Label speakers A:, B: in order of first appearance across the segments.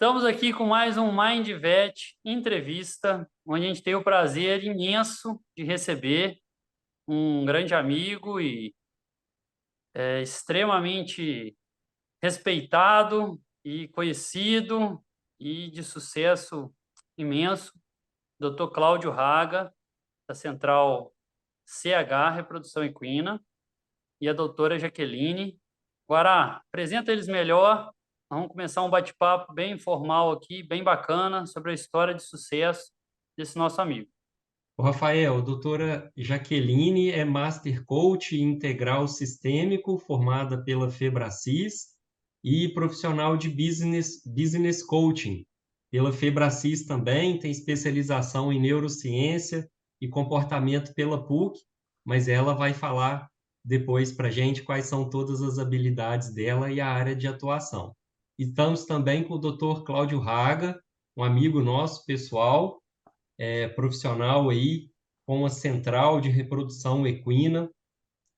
A: Estamos aqui com mais um MindVet entrevista, onde a gente tem o prazer imenso de receber um grande amigo e extremamente respeitado e conhecido e de sucesso imenso, Dr. Cláudio Raga, da Central CH Reprodução Equina, e a doutora Jaqueline. Guará, apresenta eles melhor. Vamos começar um bate-papo bem informal aqui, bem bacana, sobre a história de sucesso desse nosso amigo.
B: O Rafael, doutora Jaqueline é Master Coach Integral Sistêmico, formada pela Febracis, e profissional de Business Coaching. Pela Febracis também, tem especialização em Neurociência e Comportamento pela PUC, mas ela vai falar depois para a gente quais são todas as habilidades dela e a área de atuação. Estamos também com o Dr. Cláudio Raga, um amigo nosso, pessoal, profissional aí com a Central de Reprodução Equina,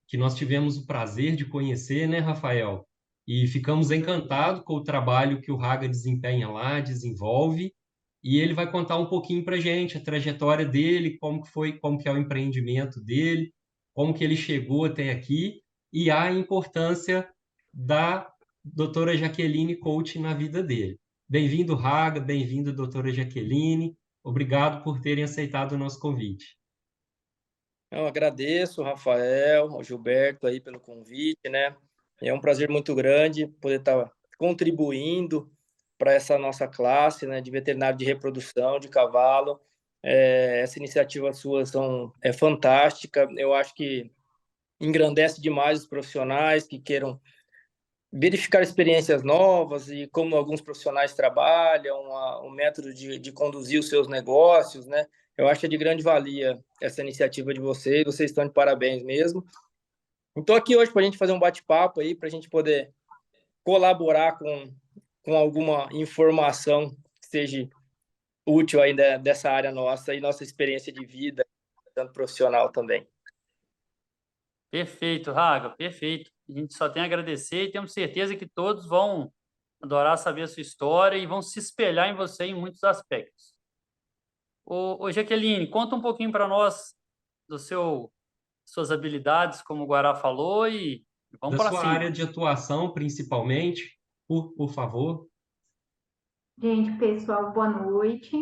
B: que nós tivemos o prazer de conhecer, né, Rafael? E ficamos encantados com o trabalho que o Raga desempenha lá, desenvolve, e ele vai contar um pouquinho para a gente a trajetória dele, como que foi, como que é o empreendimento dele, como que ele chegou até aqui e a importância da doutora Jaqueline Coach na vida dele. Bem-vindo, Raga, bem-vindo, doutora Jaqueline. Obrigado por terem aceitado o nosso convite.
C: Eu agradeço o Rafael, o Gilberto aí pelo convite, né? É um prazer muito grande poder estar contribuindo para essa nossa classe, né, de veterinário de reprodução de cavalo. Essa iniciativa sua é fantástica. Eu acho que engrandece demais os profissionais que queiram verificar experiências novas e como alguns profissionais trabalham, um método de conduzir os seus negócios, né? Eu acho que é de grande valia essa iniciativa de vocês estão de parabéns mesmo. Estou aqui hoje para a gente fazer um bate-papo aí, para a gente poder colaborar com alguma informação que seja útil aí dessa área nossa e nossa experiência de vida, tanto profissional também.
A: Perfeito, Raga, perfeito. A gente só tem a agradecer e temos certeza que todos vão adorar saber a sua história e vão se espelhar em você em muitos aspectos. Ô Jaqueline, conta um pouquinho para nós suas habilidades, como o Guará falou, e vamos
B: Da
A: para
B: sua
A: cima.
B: área de atuação, principalmente, por favor.
D: Gente, pessoal, boa noite.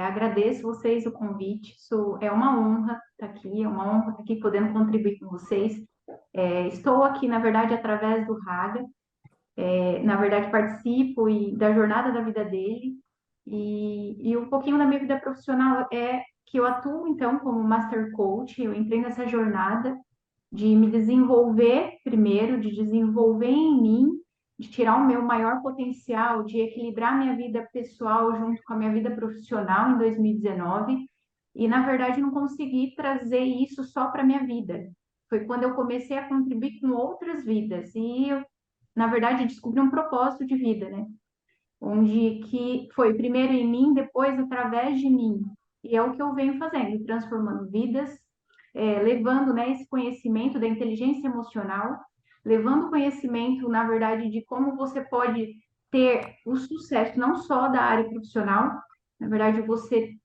D: Agradeço vocês o convite. É uma honra estar aqui, é uma honra estar aqui podendo contribuir com vocês. Estou aqui, na verdade, através do Raga. Na verdade, participo da jornada da vida dele. E um pouquinho da minha vida profissional é que eu atuo, então, como Master Coach. Eu entrei nessa jornada de me desenvolver primeiro, de desenvolver em mim, de tirar o meu maior potencial, de equilibrar minha vida pessoal junto com a minha vida profissional em 2019. E, na verdade, não consegui trazer isso só para a minha vida. Foi quando eu comecei a contribuir com outras vidas. E eu, na verdade, descobri um propósito de vida, né? Onde que foi primeiro em mim, depois através de mim. E é o que eu venho fazendo, transformando vidas, levando, né, esse conhecimento da inteligência emocional, levando conhecimento, na verdade, de como você pode ter o sucesso, não só da área profissional, na verdade, você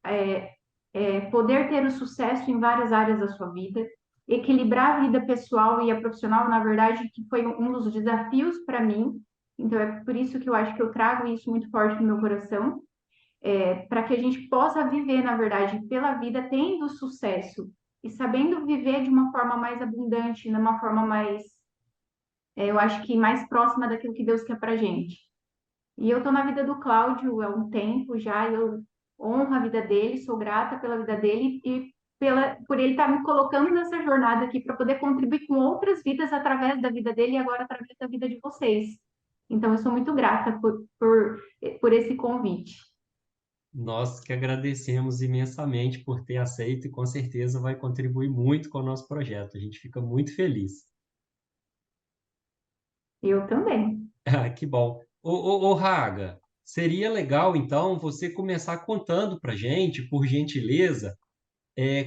D: poder ter o sucesso em várias áreas da sua vida, equilibrar a vida pessoal e a profissional, na verdade, que foi um dos desafios para mim. Então, é por isso que eu acho que eu trago isso muito forte no meu coração, para que a gente possa viver, na verdade, pela vida tendo sucesso e sabendo viver de uma forma mais abundante, de uma forma mais, eu acho que mais próxima daquilo que Deus quer para gente. E eu estou na vida do Cláudio há um tempo já, eu honro a vida dele, sou grata pela vida dele e por ele estar me colocando nessa jornada aqui para poder contribuir com outras vidas através da vida dele e agora através da vida de vocês. Então, eu sou muito grata por esse convite.
B: Nós que agradecemos imensamente por ter aceito e com certeza vai contribuir muito com o nosso projeto. A gente fica muito feliz.
D: Eu também.
B: Ah, que bom. Ô, Raga, seria legal então você começar contando para gente, por gentileza,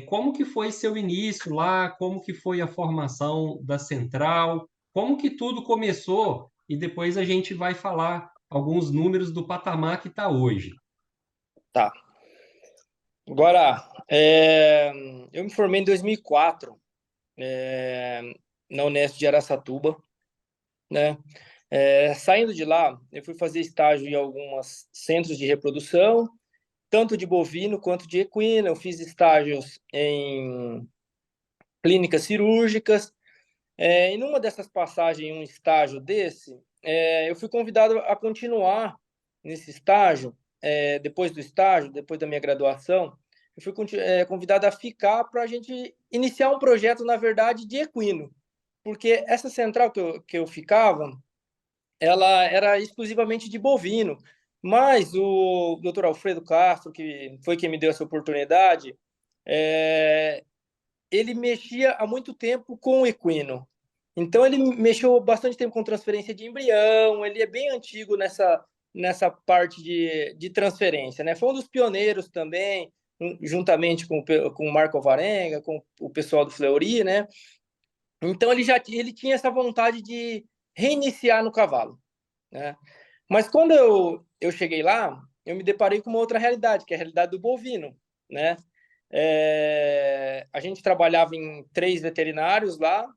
B: como que foi seu início lá, como que foi a formação da Central, como que tudo começou, e depois a gente vai falar alguns números do patamar que está hoje.
C: Tá. Agora, eu me formei em 2004, na Unesp de Araçatuba, né? Saindo de lá, eu fui fazer estágio em alguns centros de reprodução, tanto de bovino quanto de equino. Eu fiz estágios em clínicas cirúrgicas. E numa dessas passagens, em um estágio desse, eu fui convidado a continuar nesse estágio. Depois do estágio, depois da minha graduação, eu fui convidado a ficar para a gente iniciar um projeto, na verdade, de equino, porque essa central que eu ficava, ela era exclusivamente de bovino, mas o Dr. Alfredo Castro, que foi quem me deu essa oportunidade, ele mexia há muito tempo com o equino. Então, ele mexeu bastante tempo com transferência de embrião, ele é bem antigo nessa parte de transferência, né? Foi um dos pioneiros também, juntamente com o Marco Alvarenga, com o pessoal do Fleury, né? Então, ele tinha essa vontade de reiniciar no cavalo, né? Mas quando eu cheguei lá, eu me deparei com uma outra realidade, que é a realidade do bovino, né? A gente trabalhava em 3 veterinários lá,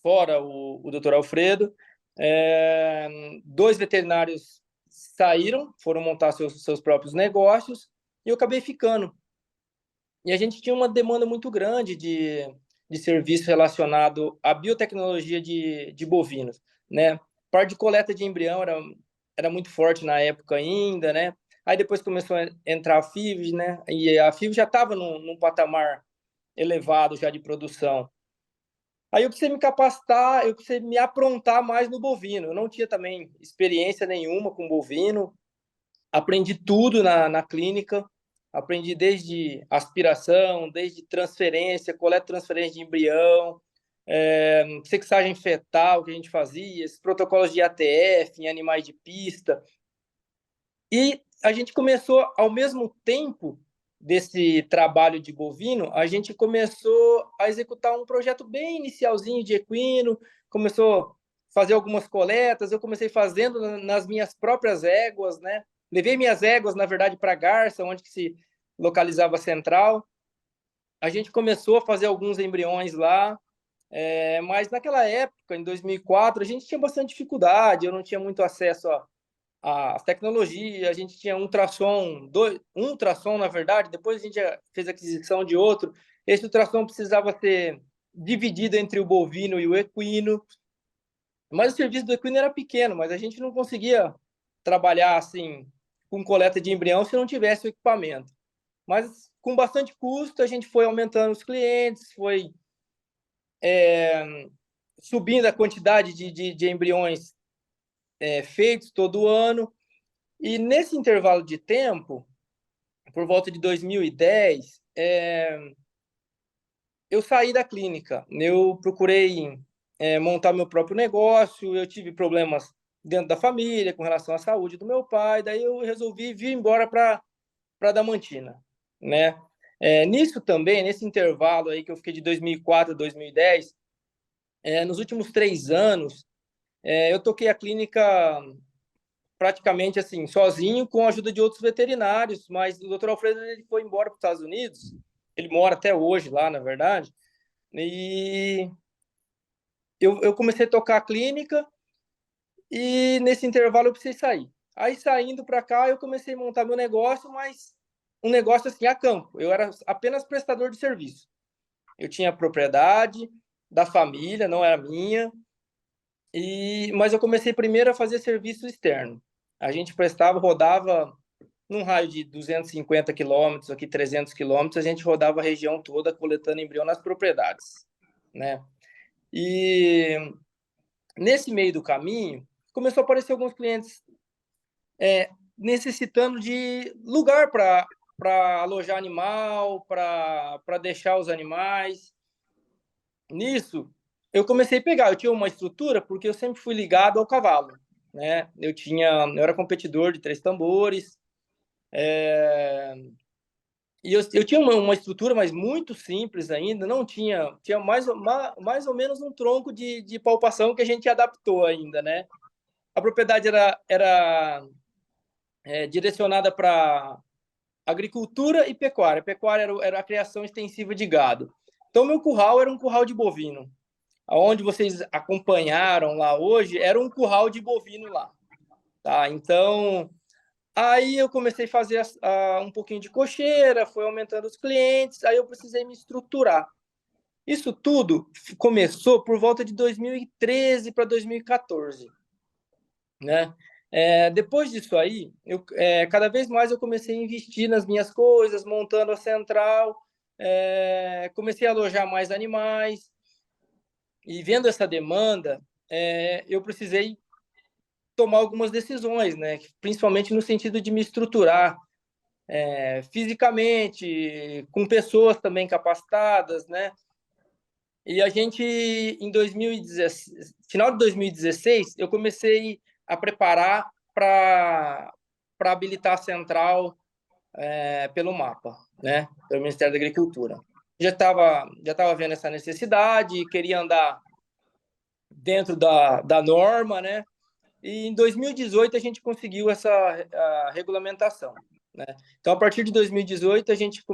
C: fora o Dr. Alfredo. 2 veterinários saíram, foram montar seus próprios negócios, e eu acabei ficando. E a gente tinha uma demanda muito grande de serviço relacionado à biotecnologia de bovinos, né? A parte de coleta de embrião era muito forte na época ainda, né? Aí depois começou a entrar a FIV, né? E a FIV já estava num patamar elevado já de produção. Aí eu precisei me capacitar, eu precisei me aprontar mais no bovino. Eu não tinha também experiência nenhuma com bovino. Aprendi tudo na clínica. Aprendi desde aspiração, desde transferência, coleta e transferência de embrião, sexagem fetal que a gente fazia, esses protocolos de ATF em animais de pista. E a gente começou, ao mesmo tempo desse trabalho de bovino, a gente começou a executar um projeto bem inicialzinho de equino, começou a fazer algumas coletas, eu comecei fazendo nas minhas próprias éguas, né? Levei minhas éguas, na verdade, para Garça, onde que se localizava a central. A gente começou a fazer alguns embriões lá, mas naquela época, em 2004, a gente tinha bastante dificuldade, eu não tinha muito acesso a tecnologia, a gente tinha um ultrassom, na verdade, depois a gente fez aquisição de outro. Esse ultrassom precisava ser dividido entre o bovino e o equino, mas o serviço do equino era pequeno, mas a gente não conseguia trabalhar assim com coleta de embrião se não tivesse o equipamento. Mas com bastante custo, a gente foi aumentando os clientes, foi subindo a quantidade de embriões feitos todo ano. E nesse intervalo de tempo, por volta de 2010, eu saí da clínica. Eu procurei montar meu próprio negócio, eu tive problemas dentro da família com relação à saúde do meu pai, daí eu resolvi vir embora para Adamantina, né? Nisso também, nesse intervalo aí que eu fiquei de 2004 a 2010, nos últimos 3 anos, eu toquei a clínica praticamente assim, sozinho, com a ajuda de outros veterinários, mas o Dr. Alfredo ele foi embora para os Estados Unidos, ele mora até hoje lá, na verdade, e eu comecei a tocar a clínica, e nesse intervalo eu precisei sair. Aí, saindo para cá, eu comecei a montar meu negócio, mas um negócio assim a campo. Eu era apenas prestador de serviço. Eu tinha propriedade da família, não era minha, mas eu comecei primeiro a fazer serviço externo. A gente rodava num raio de 250 quilômetros, aqui 300 quilômetros, a gente rodava a região toda coletando embrião nas propriedades, né? E nesse meio do caminho, começou a aparecer alguns clientes necessitando de lugar para alojar animal, para deixar os animais. Nisso, eu comecei a pegar. Eu tinha uma estrutura porque eu sempre fui ligado ao cavalo, né? Eu era competidor de 3 tambores, e eu tinha uma estrutura, mas muito simples ainda. Não tinha mais ou menos um tronco de palpação que a gente adaptou ainda, né? a propriedade era direcionada para agricultura e pecuária. Pecuária era a criação extensiva de gado. Então, meu curral era um curral de bovino. Onde vocês acompanharam lá hoje, era um curral de bovino lá. Tá? Então, aí eu comecei a fazer um pouquinho de cocheira, foi aumentando os clientes, aí eu precisei me estruturar. Isso tudo começou por volta de 2013 para 2014, né? Depois disso aí, cada vez mais eu comecei a investir nas minhas coisas, montando a central, comecei a alojar mais animais, e vendo essa demanda, eu precisei tomar algumas decisões, né? Principalmente no sentido de me estruturar fisicamente, com pessoas também capacitadas, né? E a gente, em 2016, final de 2016, eu comecei a preparar para habilitar a central pelo mapa, né? Pelo Ministério da Agricultura. Já estava vendo essa necessidade, queria andar dentro da norma, né? E em 2018 a gente conseguiu a regulamentação, né? Então, a partir de 2018 a gente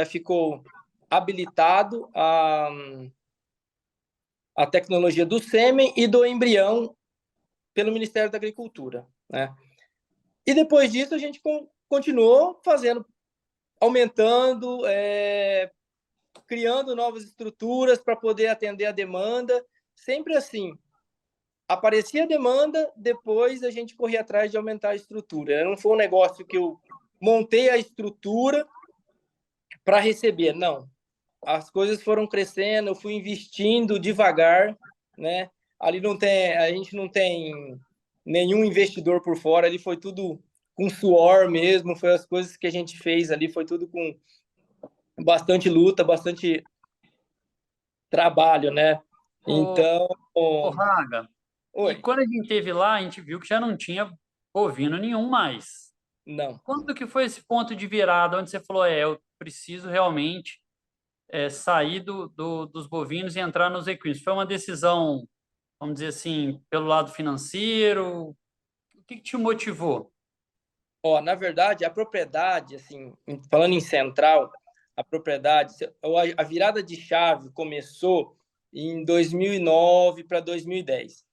C: ficou habilitado a tecnologia do sêmen e do embrião pelo Ministério da Agricultura, né? E depois disso a gente continuou fazendo, aumentando, criando novas estruturas para poder atender a demanda, sempre assim. Aparecia a demanda, depois a gente corria atrás de aumentar a estrutura. Não foi um negócio que eu montei a estrutura para receber, não. As coisas foram crescendo, eu fui investindo devagar, né? Ali a gente não tem nenhum investidor por fora, ali foi tudo com suor mesmo, foi as coisas que a gente fez ali, foi tudo com bastante luta, bastante trabalho, né? Então,
A: Raga, e
C: oi,
A: quando a gente esteve lá, a gente viu que já não tinha bovino nenhum mais.
C: não.
A: Quando que foi esse ponto de virada, onde você falou, eu preciso realmente sair dos bovinos e entrar nos equinos? Foi uma decisão, vamos dizer assim, pelo lado financeiro? O que te motivou?
C: Na verdade, a propriedade, assim, falando em central, a propriedade, a virada de chave começou em 2009 para 2010.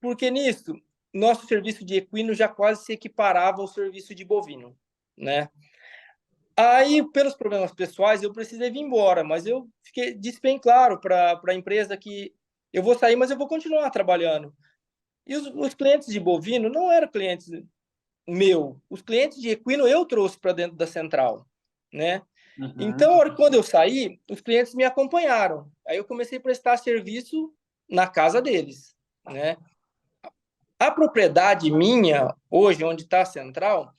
C: Porque nisso, nosso serviço de equino já quase se equiparava ao serviço de bovino, né? Aí, pelos problemas pessoais, eu precisei vir embora, mas eu disse bem claro para a empresa que eu vou sair, mas eu vou continuar trabalhando. E os clientes de bovino não eram clientes os clientes de equino eu trouxe para dentro da central, né?
A: Uhum.
C: Então, quando eu saí, os clientes me acompanharam. Aí eu comecei a prestar serviço na casa deles, né? A propriedade minha, hoje, onde está a central,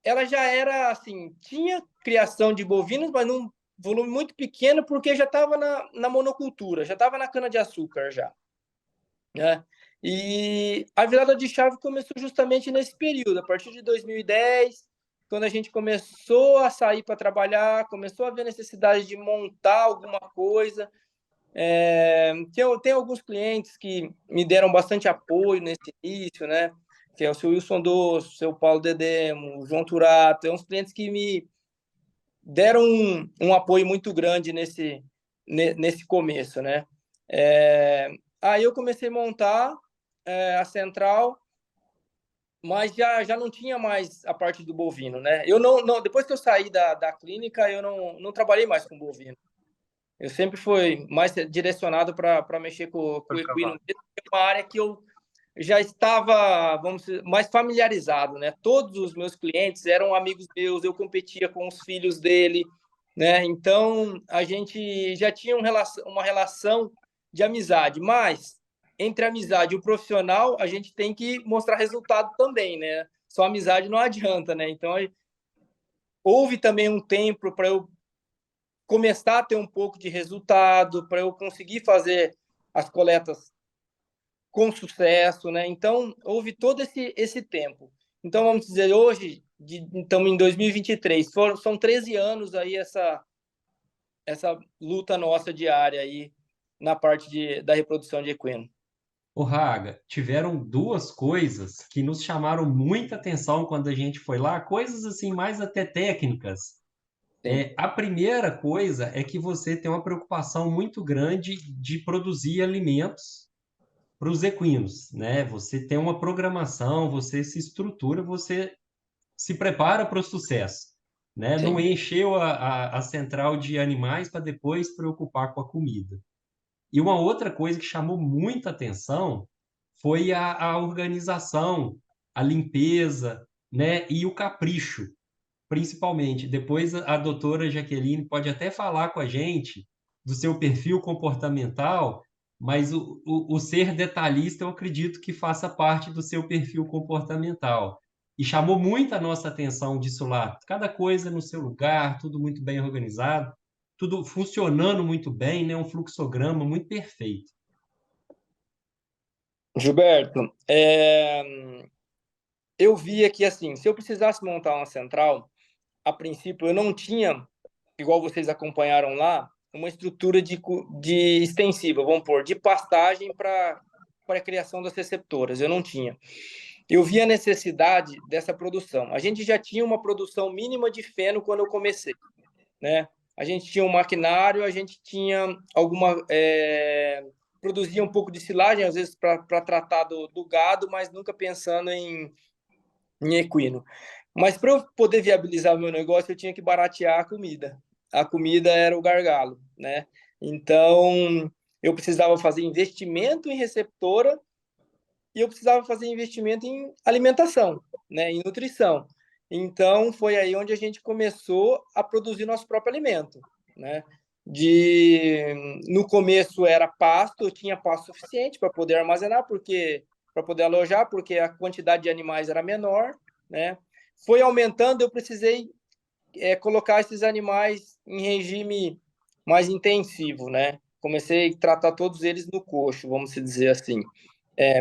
C: ela já era, assim, tinha criação de bovinos, mas num volume muito pequeno, porque já estava na monocultura, já estava na cana-de-açúcar já, né? E a virada de chave começou justamente nesse período, a partir de 2010, quando a gente começou a sair para trabalhar, começou a ver a necessidade de montar alguma coisa. Tem alguns clientes que me deram bastante apoio nesse início, né? Que é o seu Wilson Dosso, o seu Paulo Dedemo, o João Turato, uns clientes que me deram um apoio muito grande nesse começo, né? Aí eu comecei a montar a central, mas já não tinha mais a parte do bovino, né? Eu não depois que eu saí da clínica, eu não trabalhei mais com bovino. Eu sempre fui mais direcionado para mexer com o equino, uma área que eu já estava, vamos dizer, mais familiarizado, né? Todos os meus clientes eram amigos meus, eu competia com os filhos dele, né? Então, a gente já tinha uma relação de amizade, mas entre a amizade e o profissional, a gente tem que mostrar resultado também, né? Só amizade não adianta, né? Então, houve também um tempo para eu começar a ter um pouco de resultado, para eu conseguir fazer as coletas com sucesso, né? Então, houve todo esse tempo. Então, vamos dizer, hoje, estamos em 2023, são 13 anos aí essa luta nossa diária aí na parte da reprodução de equino.
B: Ô, Raga, tiveram duas coisas que nos chamaram muita atenção quando a gente foi lá, coisas assim mais até técnicas.
C: Sim,
B: A primeira coisa é que você tem uma preocupação muito grande de produzir alimentos para os equinos, né? Você tem uma programação, você se estrutura, você se prepara para o sucesso, né? Não
C: sim.
B: encheu a central de animais para depois preocupar com a comida. E uma outra coisa que chamou muita atenção foi a organização, a limpeza, né? E o capricho, principalmente. Depois a doutora Jaqueline pode até falar com a gente do seu perfil comportamental, mas o ser detalhista eu acredito que faça parte do seu perfil comportamental. E chamou muito a nossa atenção disso lá. Cada coisa no seu lugar, tudo muito bem organizado, tudo funcionando muito bem, né? Um fluxograma muito perfeito.
C: Gilberto, eu via que, assim, se eu precisasse montar uma central, a princípio eu não tinha, igual vocês acompanharam lá, uma estrutura de extensiva, vamos pôr, de pastagem para a criação das receptoras. Eu não tinha. Eu vi a necessidade dessa produção. A gente já tinha uma produção mínima de feno quando eu comecei, né? A gente tinha um maquinário, a gente tinha produzia um pouco de silagem, às vezes para tratar do gado, mas nunca pensando em equino. Mas para eu poder viabilizar o meu negócio, eu tinha que baratear a comida. A comida era o gargalo, né? Então, eu precisava fazer investimento em receptora e eu precisava fazer investimento em alimentação, né? Em nutrição. Então, foi aí onde a gente começou a produzir nosso próprio alimento, né? No começo era pasto, eu tinha pasto suficiente para poder armazenar, para poder alojar, porque a quantidade de animais era menor, né? Foi aumentando, eu precisei colocar esses animais em regime mais intensivo, né? Comecei a tratar todos eles no coxo, vamos dizer assim.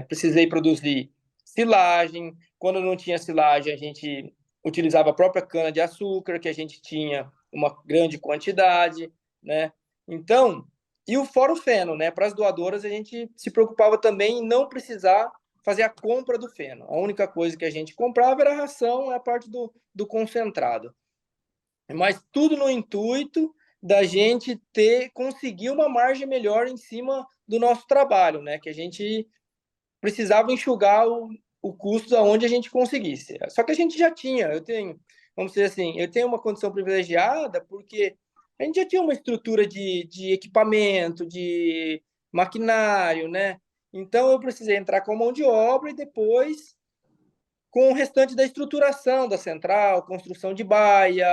C: Precisei produzir silagem. Quando não tinha silagem, a gente utilizava a própria cana de açúcar, que a gente tinha uma grande quantidade, né? Então, e o fora o feno, né? Para as doadoras, a gente se preocupava também em não precisar fazer a compra do feno. A única coisa que a gente comprava era a ração, a parte do concentrado. Mas tudo no intuito da gente conseguir uma margem melhor em cima do nosso trabalho, né? Que a gente precisava enxugar o custo aonde a gente conseguisse. Só que a gente já tinha, vamos dizer assim, eu tenho uma condição privilegiada porque a gente já tinha uma estrutura de equipamento, de maquinário, né? Então eu precisei entrar com a mão de obra e depois com o restante da estruturação da central, construção de baia,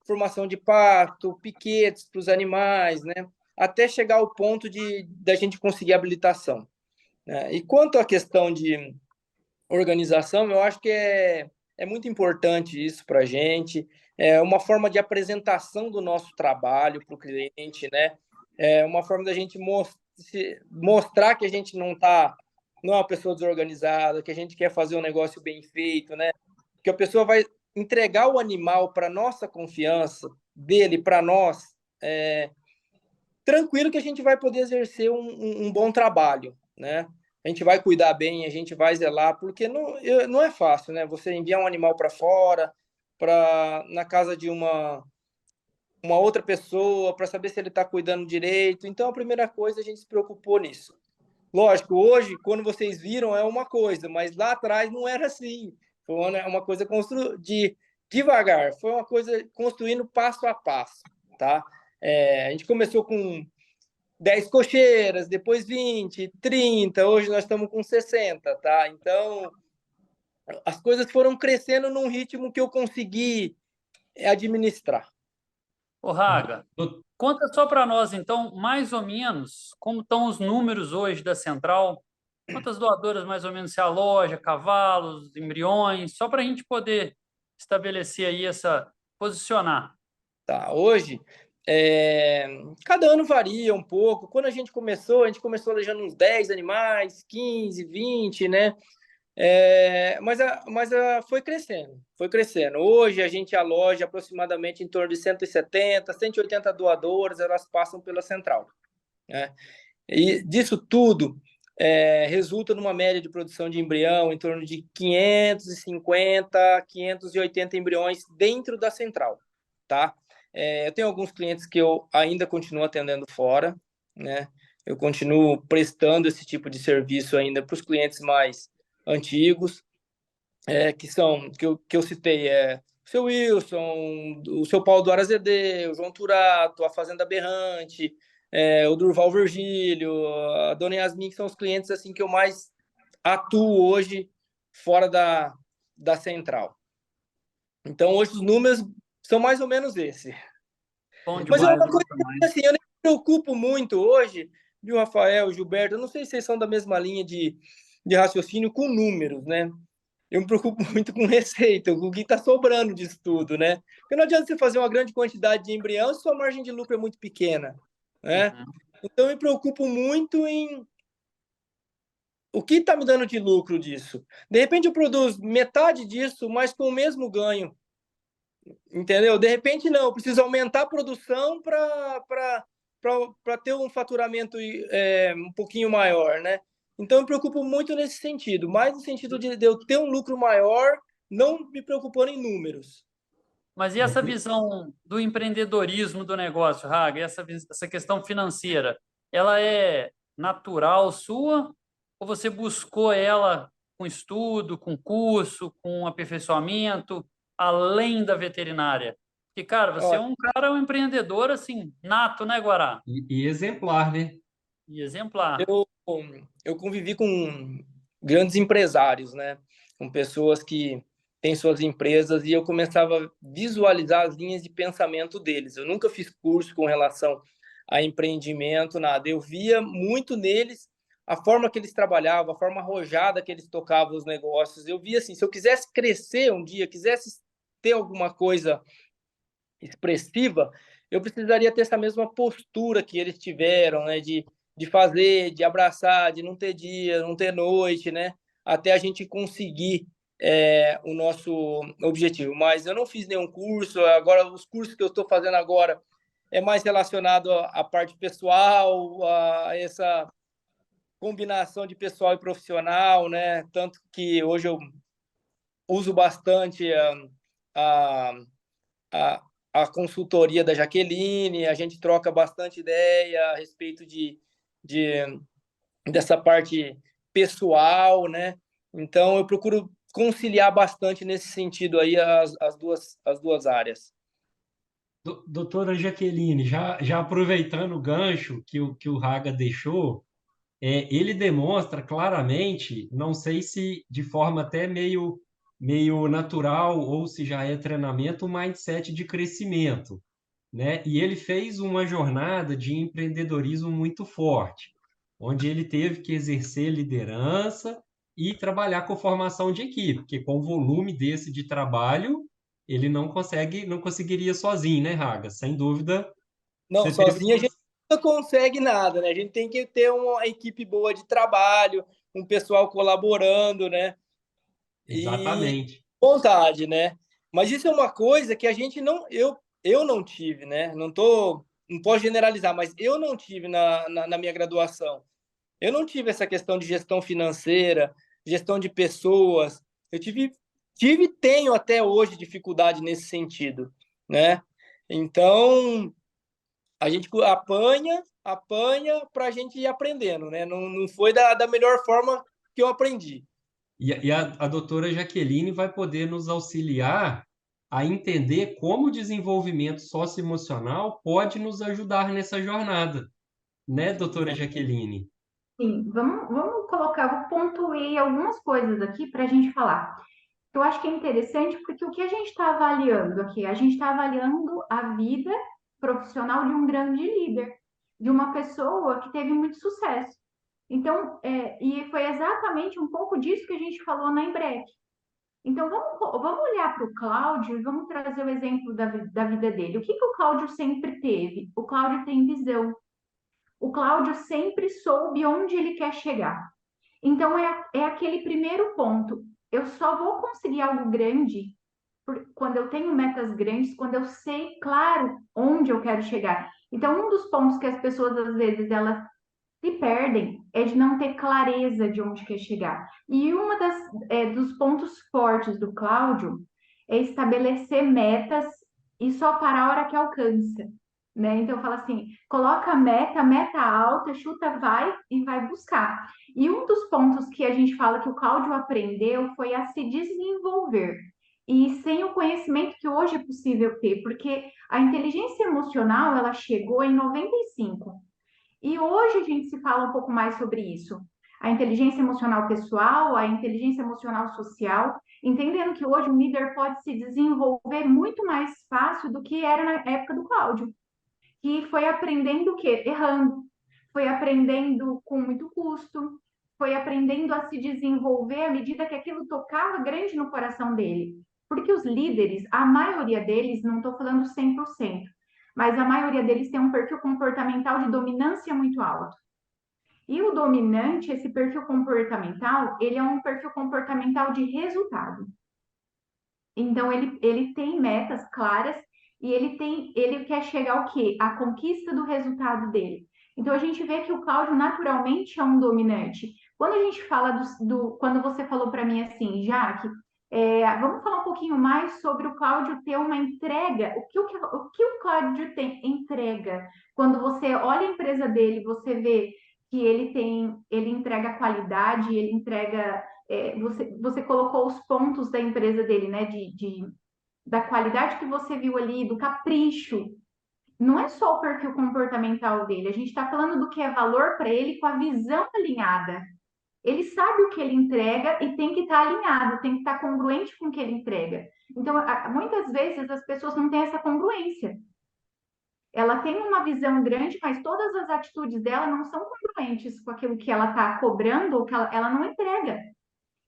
C: formação de pasto, piquetes para os animais, né? Até chegar ao ponto da gente conseguir habilitação. E quanto à questão de organização, eu acho que é muito importante isso para a gente. É uma forma de apresentação do nosso trabalho para o cliente, né? É uma forma da gente mostrar que a gente não é uma pessoa desorganizada, que a gente quer fazer um negócio bem feito, né? Que a pessoa vai entregar o animal para nossa confiança, dele para nós, tranquilo que a gente vai poder exercer um bom trabalho, né? A gente vai cuidar bem, a gente vai zelar, porque não é fácil, né? Você enviar um animal para fora, na casa de uma outra pessoa, para saber se ele está cuidando direito. Então, a primeira coisa, a gente se preocupou nisso. Lógico, hoje, quando vocês viram, é uma coisa, mas lá atrás não era assim. Foi uma coisa devagar, foi uma coisa construindo passo a passo, tá? A gente começou com 10 cocheiras, depois 20, 30, hoje nós estamos com 60, tá? Então, as coisas foram crescendo num ritmo que eu consegui administrar.
A: Ô, Raga, conta só para nós, então, mais ou menos, como estão os números hoje da central? Quantas doadoras mais ou menos se aloja, cavalos, embriões, só para a gente poder estabelecer aí posicionar.
C: Tá, hoje, cada ano varia um pouco. Quando a gente começou alojando uns 10 animais, 15, 20, né? Mas foi crescendo, foi crescendo. Hoje a gente aloja aproximadamente em torno de 170, 180 doadoras, elas passam pela central, né? E disso tudo, resulta numa média de produção de embrião em torno de 550, 580 embriões dentro da central, tá? Eu tenho alguns clientes que eu ainda continuo atendendo fora, né? Eu continuo prestando esse tipo de serviço ainda para os clientes mais antigos, que eu citei, o seu Wilson, o seu Paulo do Arazedê, o João Turato, a Fazenda Berrante, o Durval Virgílio, a Dona Yasmin, que são os clientes assim que eu mais atuo hoje fora da central. Então, hoje os números são mais ou menos esse.
A: Bom
C: Mas é
A: demais,
C: uma
A: bom
C: coisa
A: demais.
C: que assim, eu nem me preocupo muito hoje, viu, Rafael, Gilberto? Eu não sei se vocês são da mesma linha de raciocínio com números, né? Eu me preocupo muito com receita, com o que está sobrando disso tudo, né? Porque não adianta você fazer uma grande quantidade de embrião se sua margem de lucro é muito pequena, né?
A: Uhum.
C: Então, eu me preocupo muito em o que está me dando de lucro disso. De repente, eu produzo metade disso, mas com o mesmo ganho, entendeu? De repente, não, eu preciso aumentar a produção para ter um faturamento um pouquinho maior, né? Então, eu me preocupo muito nesse sentido, mais no sentido de eu ter um lucro maior, não me preocupando em números.
A: Mas e essa visão do empreendedorismo do negócio, Raga? Essa questão financeira, ela é natural sua ou você buscou ela com estudo, com curso, com aperfeiçoamento, além da veterinária? Porque, cara, você é
C: Ó,
A: um empreendedor assim, nato, né, Guará?
B: E exemplar, né?
A: E exemplar.
C: eu convivi com grandes empresários, né? Com pessoas que têm suas empresas e eu começava a visualizar as linhas de pensamento deles. Eu nunca fiz curso com relação a empreendimento, nada. Eu via muito neles a forma que eles trabalhavam, a forma arrojada que eles tocavam os negócios. Eu via assim, se eu quisesse crescer um dia, quisesse ter alguma coisa expressiva, eu precisaria ter essa mesma postura que eles tiveram, né? De fazer, de abraçar, de não ter dia, não ter noite, né? Até a gente conseguir o nosso objetivo. Mas eu não fiz nenhum curso, agora os cursos que eu estou fazendo agora é mais relacionado à parte pessoal, a essa combinação de pessoal e profissional, né? Tanto que hoje eu uso bastante a, a, a consultoria da Jaqueline, a gente troca bastante ideia a respeito de dessa parte pessoal, né? Então, eu procuro conciliar bastante nesse sentido aí as duas áreas.
B: Doutora Jaqueline, já aproveitando o gancho que o Raga deixou, ele demonstra claramente, não sei se de forma até meio natural ou se já é treinamento, um mindset de crescimento, né? E ele fez uma jornada de empreendedorismo muito forte, onde ele teve que exercer liderança e trabalhar com formação de equipe, porque com o volume desse de trabalho, ele não conseguiria sozinho, né, Raga? Sem dúvida,
C: Não,
B: você teve
C: sozinho a gente não consegue nada, né? A gente tem que ter uma equipe boa de trabalho, um pessoal colaborando, né? E
B: exatamente.
C: vontade, né? Mas isso é uma coisa que a gente não, eu não tive, né? Não posso generalizar, mas eu não tive na minha graduação. Eu não tive essa questão de gestão financeira, gestão de pessoas. Eu tive e tenho até hoje dificuldade nesse sentido, né? Então, a gente apanha para a gente ir aprendendo, né? Não foi da melhor forma que eu aprendi.
B: E a doutora Jaqueline vai poder nos auxiliar a entender como o desenvolvimento socioemocional pode nos ajudar nessa jornada, né, doutora Jaqueline?
D: Sim, vamos colocar, vou pontuar algumas coisas aqui para a gente falar. Eu acho que é interessante porque o que a gente está avaliando aqui? A gente está avaliando a vida profissional de um grande líder, de uma pessoa que teve muito sucesso. Então, e foi exatamente um pouco disso que a gente falou na Embrec. Então, vamos olhar para o Cláudio e vamos trazer o exemplo da vida dele. O que o Cláudio sempre teve? O Cláudio tem visão. O Cláudio sempre soube onde ele quer chegar. Então, é aquele primeiro ponto. Eu só vou conseguir algo grande quando eu tenho metas grandes, quando eu sei, claro, onde eu quero chegar. Então, um dos pontos que as pessoas, às vezes, elas se perdem é de não ter clareza de onde quer chegar. E uma dos pontos fortes do Cláudio é estabelecer metas e só parar a hora que alcança, né? Então, fala assim, coloca a meta alta, chuta, vai e vai buscar. E um dos pontos que a gente fala que o Cláudio aprendeu foi a se desenvolver. E sem o conhecimento que hoje é possível ter, porque a inteligência emocional, ela chegou em 95. E hoje a gente se fala um pouco mais sobre isso. A inteligência emocional pessoal, a inteligência emocional social, entendendo que hoje o líder pode se desenvolver muito mais fácil do que era na época do Cláudio, que foi aprendendo o quê? Errando, foi aprendendo com muito custo, foi aprendendo a se desenvolver à medida que aquilo tocava grande no coração dele. Porque os líderes, a maioria deles, não estou falando 100%, mas a maioria deles tem um perfil comportamental de dominância muito alto. E o dominante, esse perfil comportamental, ele é um perfil comportamental de resultado. Então, ele tem metas claras e ele quer chegar ao quê? A conquista do resultado dele. Então, a gente vê que o Cláudio naturalmente é um dominante. Quando a gente fala quando você falou para mim assim, Jaque, vamos falar um pouquinho mais sobre o Cláudio ter uma entrega. O que o Cláudio tem entrega? Quando você olha a empresa dele, você vê que ele entrega qualidade, ele entrega você colocou os pontos da empresa dele, né? Da qualidade que você viu ali, do capricho. Não é só o perfil comportamental dele, a gente está falando do que é valor para ele com a visão alinhada. Ele sabe o que ele entrega e tem que estar alinhado, tem que estar congruente com o que ele entrega. Então, muitas vezes as pessoas não têm essa congruência. Ela tem uma visão grande, mas todas as atitudes dela não são congruentes com aquilo que ela está cobrando ou que ela não entrega.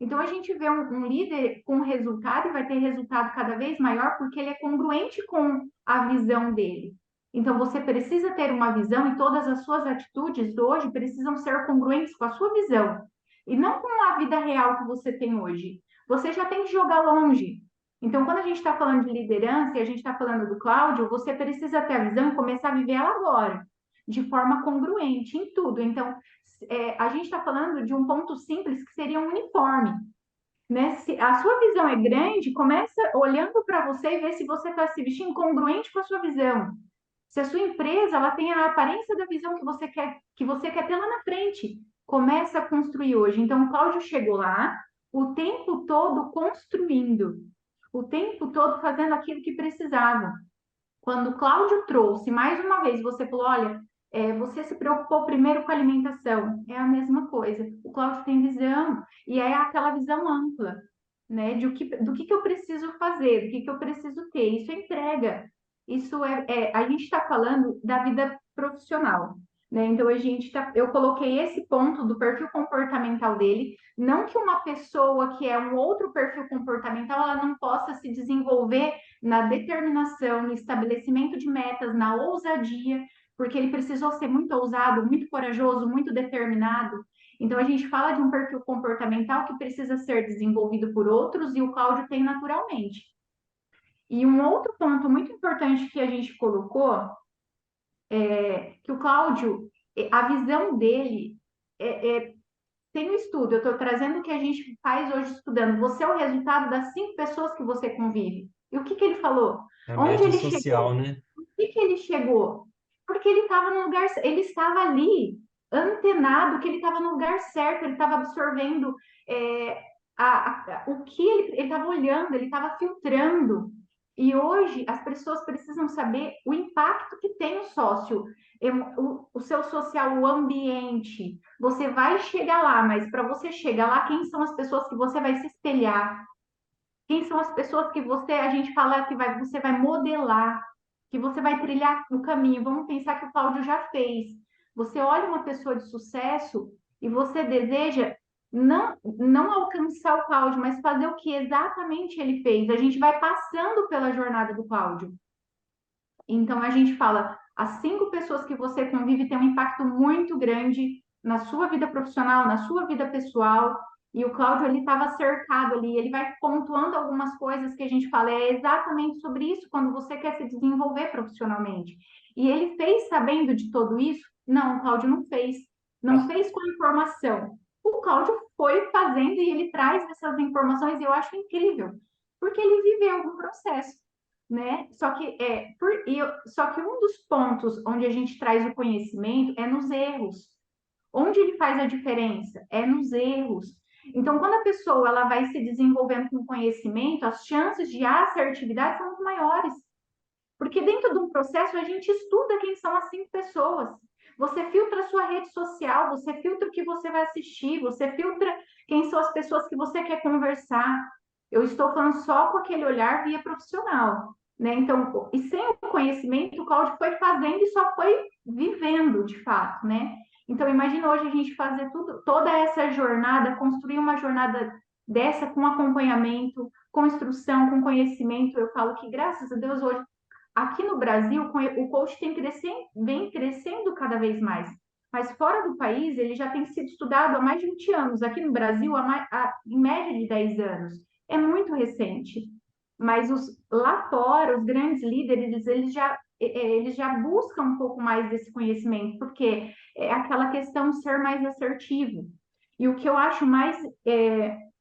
D: Então, a gente vê um líder com resultado e vai ter resultado cada vez maior porque ele é congruente com a visão dele. Então, você precisa ter uma visão e todas as suas atitudes hoje precisam ser congruentes com a sua visão e não com a vida real que você tem hoje. Você já tem que jogar longe. Então, quando a gente está falando de liderança e a gente está falando do Cláudio, você precisa ter a visão e começar a viver ela agora, de forma congruente em tudo. Então, a gente está falando de um ponto simples que seria um uniforme. Né? Se a sua visão é grande, começa olhando para você e vê se você está se vestindo congruente com a sua visão. Se a sua empresa ela tem a aparência da visão que você quer ter lá na frente, começa a construir hoje. Então, o Cláudio chegou lá o tempo todo construindo, o tempo todo fazendo aquilo que precisava. Quando o Cláudio trouxe, mais uma vez, você falou, olha, você se preocupou primeiro com a alimentação. É a mesma coisa. O Cláudio tem visão, e é aquela visão ampla, né? Do que eu preciso fazer, do que eu preciso ter. Isso é entrega. Isso a gente está falando da vida profissional, né? Então, eu coloquei esse ponto do perfil comportamental dele, não que uma pessoa que é um outro perfil comportamental, ela não possa se desenvolver na determinação, no estabelecimento de metas, na ousadia, porque ele precisou ser muito ousado, muito corajoso, muito determinado. Então, a gente fala de um perfil comportamental que precisa ser desenvolvido por outros e o Cláudio tem naturalmente. E um outro ponto muito importante que a gente colocou é que o Cláudio, a visão dele tem um estudo, eu estou trazendo o que a gente faz hoje estudando. Você é o resultado das 5 pessoas que você convive. E o que ele falou?
B: A
D: Onde
B: média
D: ele
B: social,
D: chegou?
B: né?
D: Por que ele chegou? Porque ele estava no lugar, ele estava ali, antenado, que ele estava no lugar certo, ele estava absorvendo o que ele estava olhando, ele estava filtrando. E hoje as pessoas precisam saber o impacto que tem o sócio, o seu social, o ambiente. Você vai chegar lá, mas para você chegar lá, quem são as pessoas que você vai se espelhar? Quem são as pessoas que a gente fala que você vai modelar, que você vai trilhar o caminho? Vamos pensar que o Cláudio já fez. Você olha uma pessoa de sucesso e você deseja não alcançar o Cláudio, mas fazer o que exatamente ele fez. A gente vai passando pela jornada do Cláudio. Então, a gente fala, as 5 pessoas que você convive têm um impacto muito grande na sua vida profissional, na sua vida pessoal. E o Cláudio, ele estava cercado ali, ele vai pontuando algumas coisas que a gente fala, é exatamente sobre isso quando você quer se desenvolver profissionalmente. E ele fez sabendo de tudo isso? Não, o Cláudio não fez. não fez com informação. O Cláudio foi fazendo e ele traz essas informações e eu acho incrível, porque ele viveu um processo, né? Só que um dos pontos onde a gente traz o conhecimento é nos erros. Onde ele faz a diferença? É nos erros. Então, quando a pessoa ela vai se desenvolvendo com conhecimento, as chances de assertividade são muito maiores. Porque dentro de um processo a gente estuda quem são as 5 pessoas. Você filtra a sua rede social, você filtra o que você vai assistir, você filtra quem são as pessoas que você quer conversar. Eu estou falando só com aquele olhar via profissional, né? Então, e sem o conhecimento, o Cláudio foi fazendo e só foi vivendo, de fato, né? Então, imagina hoje a gente fazer tudo, toda essa jornada, construir uma jornada dessa com acompanhamento, com instrução, com conhecimento. Eu falo que, graças a Deus, hoje aqui no Brasil, o coach vem crescendo cada vez mais. Mas fora do país, ele já tem sido estudado há mais de 20 anos. Aqui no Brasil, em média de 10 anos. É muito recente. Mas lá fora, os grandes líderes, eles já buscam um pouco mais desse conhecimento, porque é aquela questão de ser mais assertivo. E o que eu acho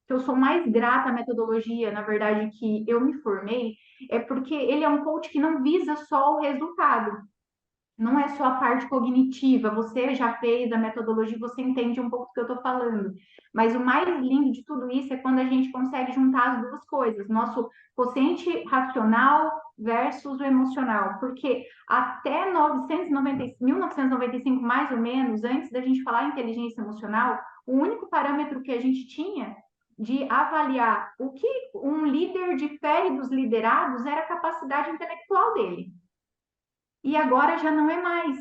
D: que eu sou mais grata à metodologia, na verdade, que eu me formei, é porque ele é um coach que não visa só o resultado. Não é só a parte cognitiva, você já fez a metodologia, você entende um pouco do que eu estou falando. Mas o mais lindo de tudo isso é quando a gente consegue juntar as duas coisas, nosso quociente racional versus o emocional. Porque até 1995, mais ou menos, antes da gente falar inteligência emocional, o único parâmetro que a gente tinha de avaliar o que um líder difere dos liderados era a capacidade intelectual dele. E agora já não é mais.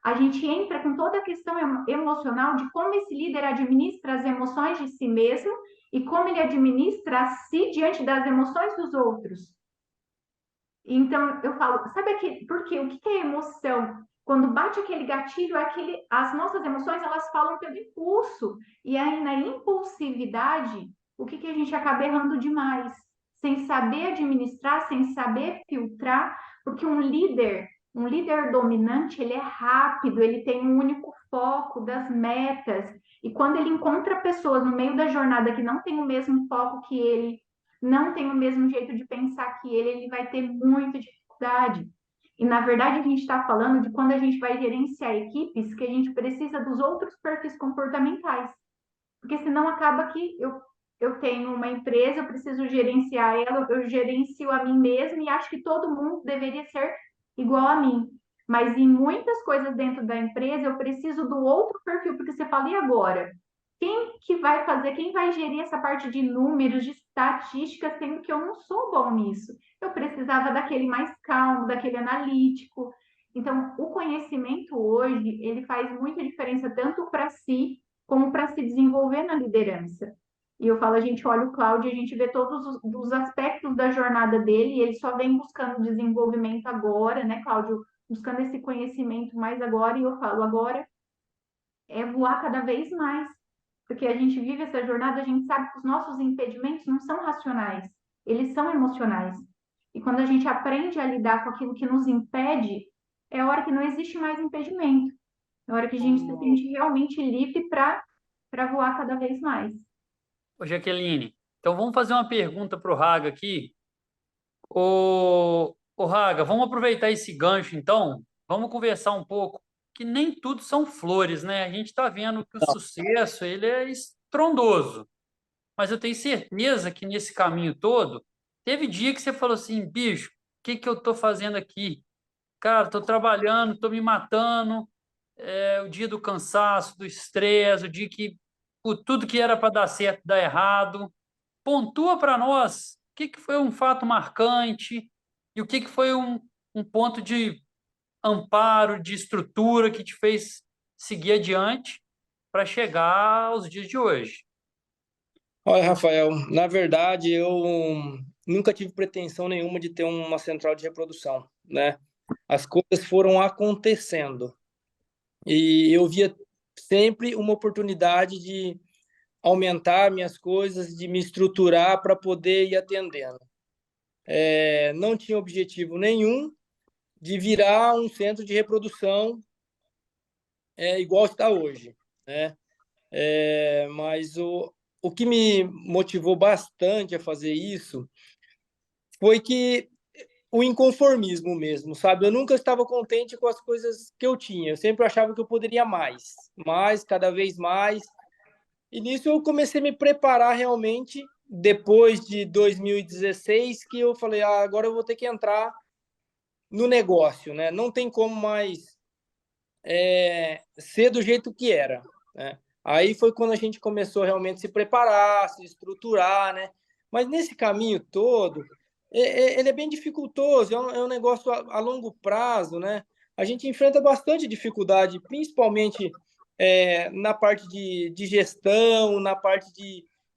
D: A gente entra com toda a questão emocional de como esse líder administra as emoções de si mesmo e como ele administra a si diante das emoções dos outros. Então, eu falo, sabe porque o que é emoção? Quando bate aquele gatilho, as nossas emoções, elas falam pelo impulso. E aí, na impulsividade, o que a gente acaba errando demais? Sem saber administrar, sem saber filtrar, porque um líder dominante, ele é rápido, ele tem um único foco das metas. E quando ele encontra pessoas no meio da jornada que não tem o mesmo foco que ele, não tem o mesmo jeito de pensar que ele vai ter muita dificuldade. E, na verdade, a gente está falando de quando a gente vai gerenciar equipes que a gente precisa dos outros perfis comportamentais. Porque senão acaba que eu tenho uma empresa, eu preciso gerenciar ela, eu gerencio a mim mesma e acho que todo mundo deveria ser igual a mim. Mas em muitas coisas dentro da empresa, eu preciso do outro perfil, porque você fala, e agora? Quem vai gerir essa parte de números, de estatísticas, sendo que eu não sou bom nisso? Eu precisava daquele mais calmo, daquele analítico. Então, o conhecimento hoje, ele faz muita diferença tanto para si, como para se desenvolver na liderança. E eu falo, a gente olha o Cláudio, a gente vê todos os aspectos da jornada dele, e ele só vem buscando desenvolvimento agora, né, Cláudio? Buscando esse conhecimento mais agora, e eu falo, agora é voar cada vez mais, porque a gente vive essa jornada, a gente sabe que os nossos impedimentos não são racionais, eles são emocionais. E quando a gente aprende a lidar com aquilo que nos impede, é a hora que não existe mais impedimento. É a hora que a gente se sente realmente livre para voar cada vez mais.
A: Ô, Jaqueline, então vamos fazer uma pergunta para o Raga aqui. Ô, Raga, vamos aproveitar esse gancho, então. Vamos conversar um pouco, que nem tudo são flores, né? A gente está vendo que o sucesso ele é estrondoso. Mas eu tenho certeza que nesse caminho todo, teve dia que você falou assim, bicho, o que eu estou fazendo aqui? Cara, estou trabalhando, estou me matando. É o dia do cansaço, do estresse, o dia que tudo que era para dar certo dá errado. Pontua para nós o que foi um fato marcante e o que foi um ponto de amparo, de estrutura que te fez seguir adiante para chegar aos dias de hoje.
C: Olha, Rafael, na verdade, eu nunca tive pretensão nenhuma de ter uma central de reprodução, né? As coisas foram acontecendo e eu via sempre uma oportunidade de aumentar minhas coisas, de me estruturar para poder ir atendendo. Não tinha objetivo nenhum de virar um centro de reprodução igual está hoje. né? Mas o que me motivou bastante a fazer isso foi que o inconformismo mesmo, sabe? Eu nunca estava contente com as coisas que eu tinha. Eu sempre achava que eu poderia mais, cada vez mais. E nisso eu comecei a me preparar realmente depois de 2016, que eu falei, agora eu vou ter que entrar no negócio, né? Não tem como mais ser do jeito que era, né? Aí foi quando a gente começou realmente a se preparar, se estruturar, né? Mas nesse caminho todo, ele é bem dificultoso, é um negócio a longo prazo, né? A gente enfrenta bastante dificuldade, principalmente na parte de gestão, na parte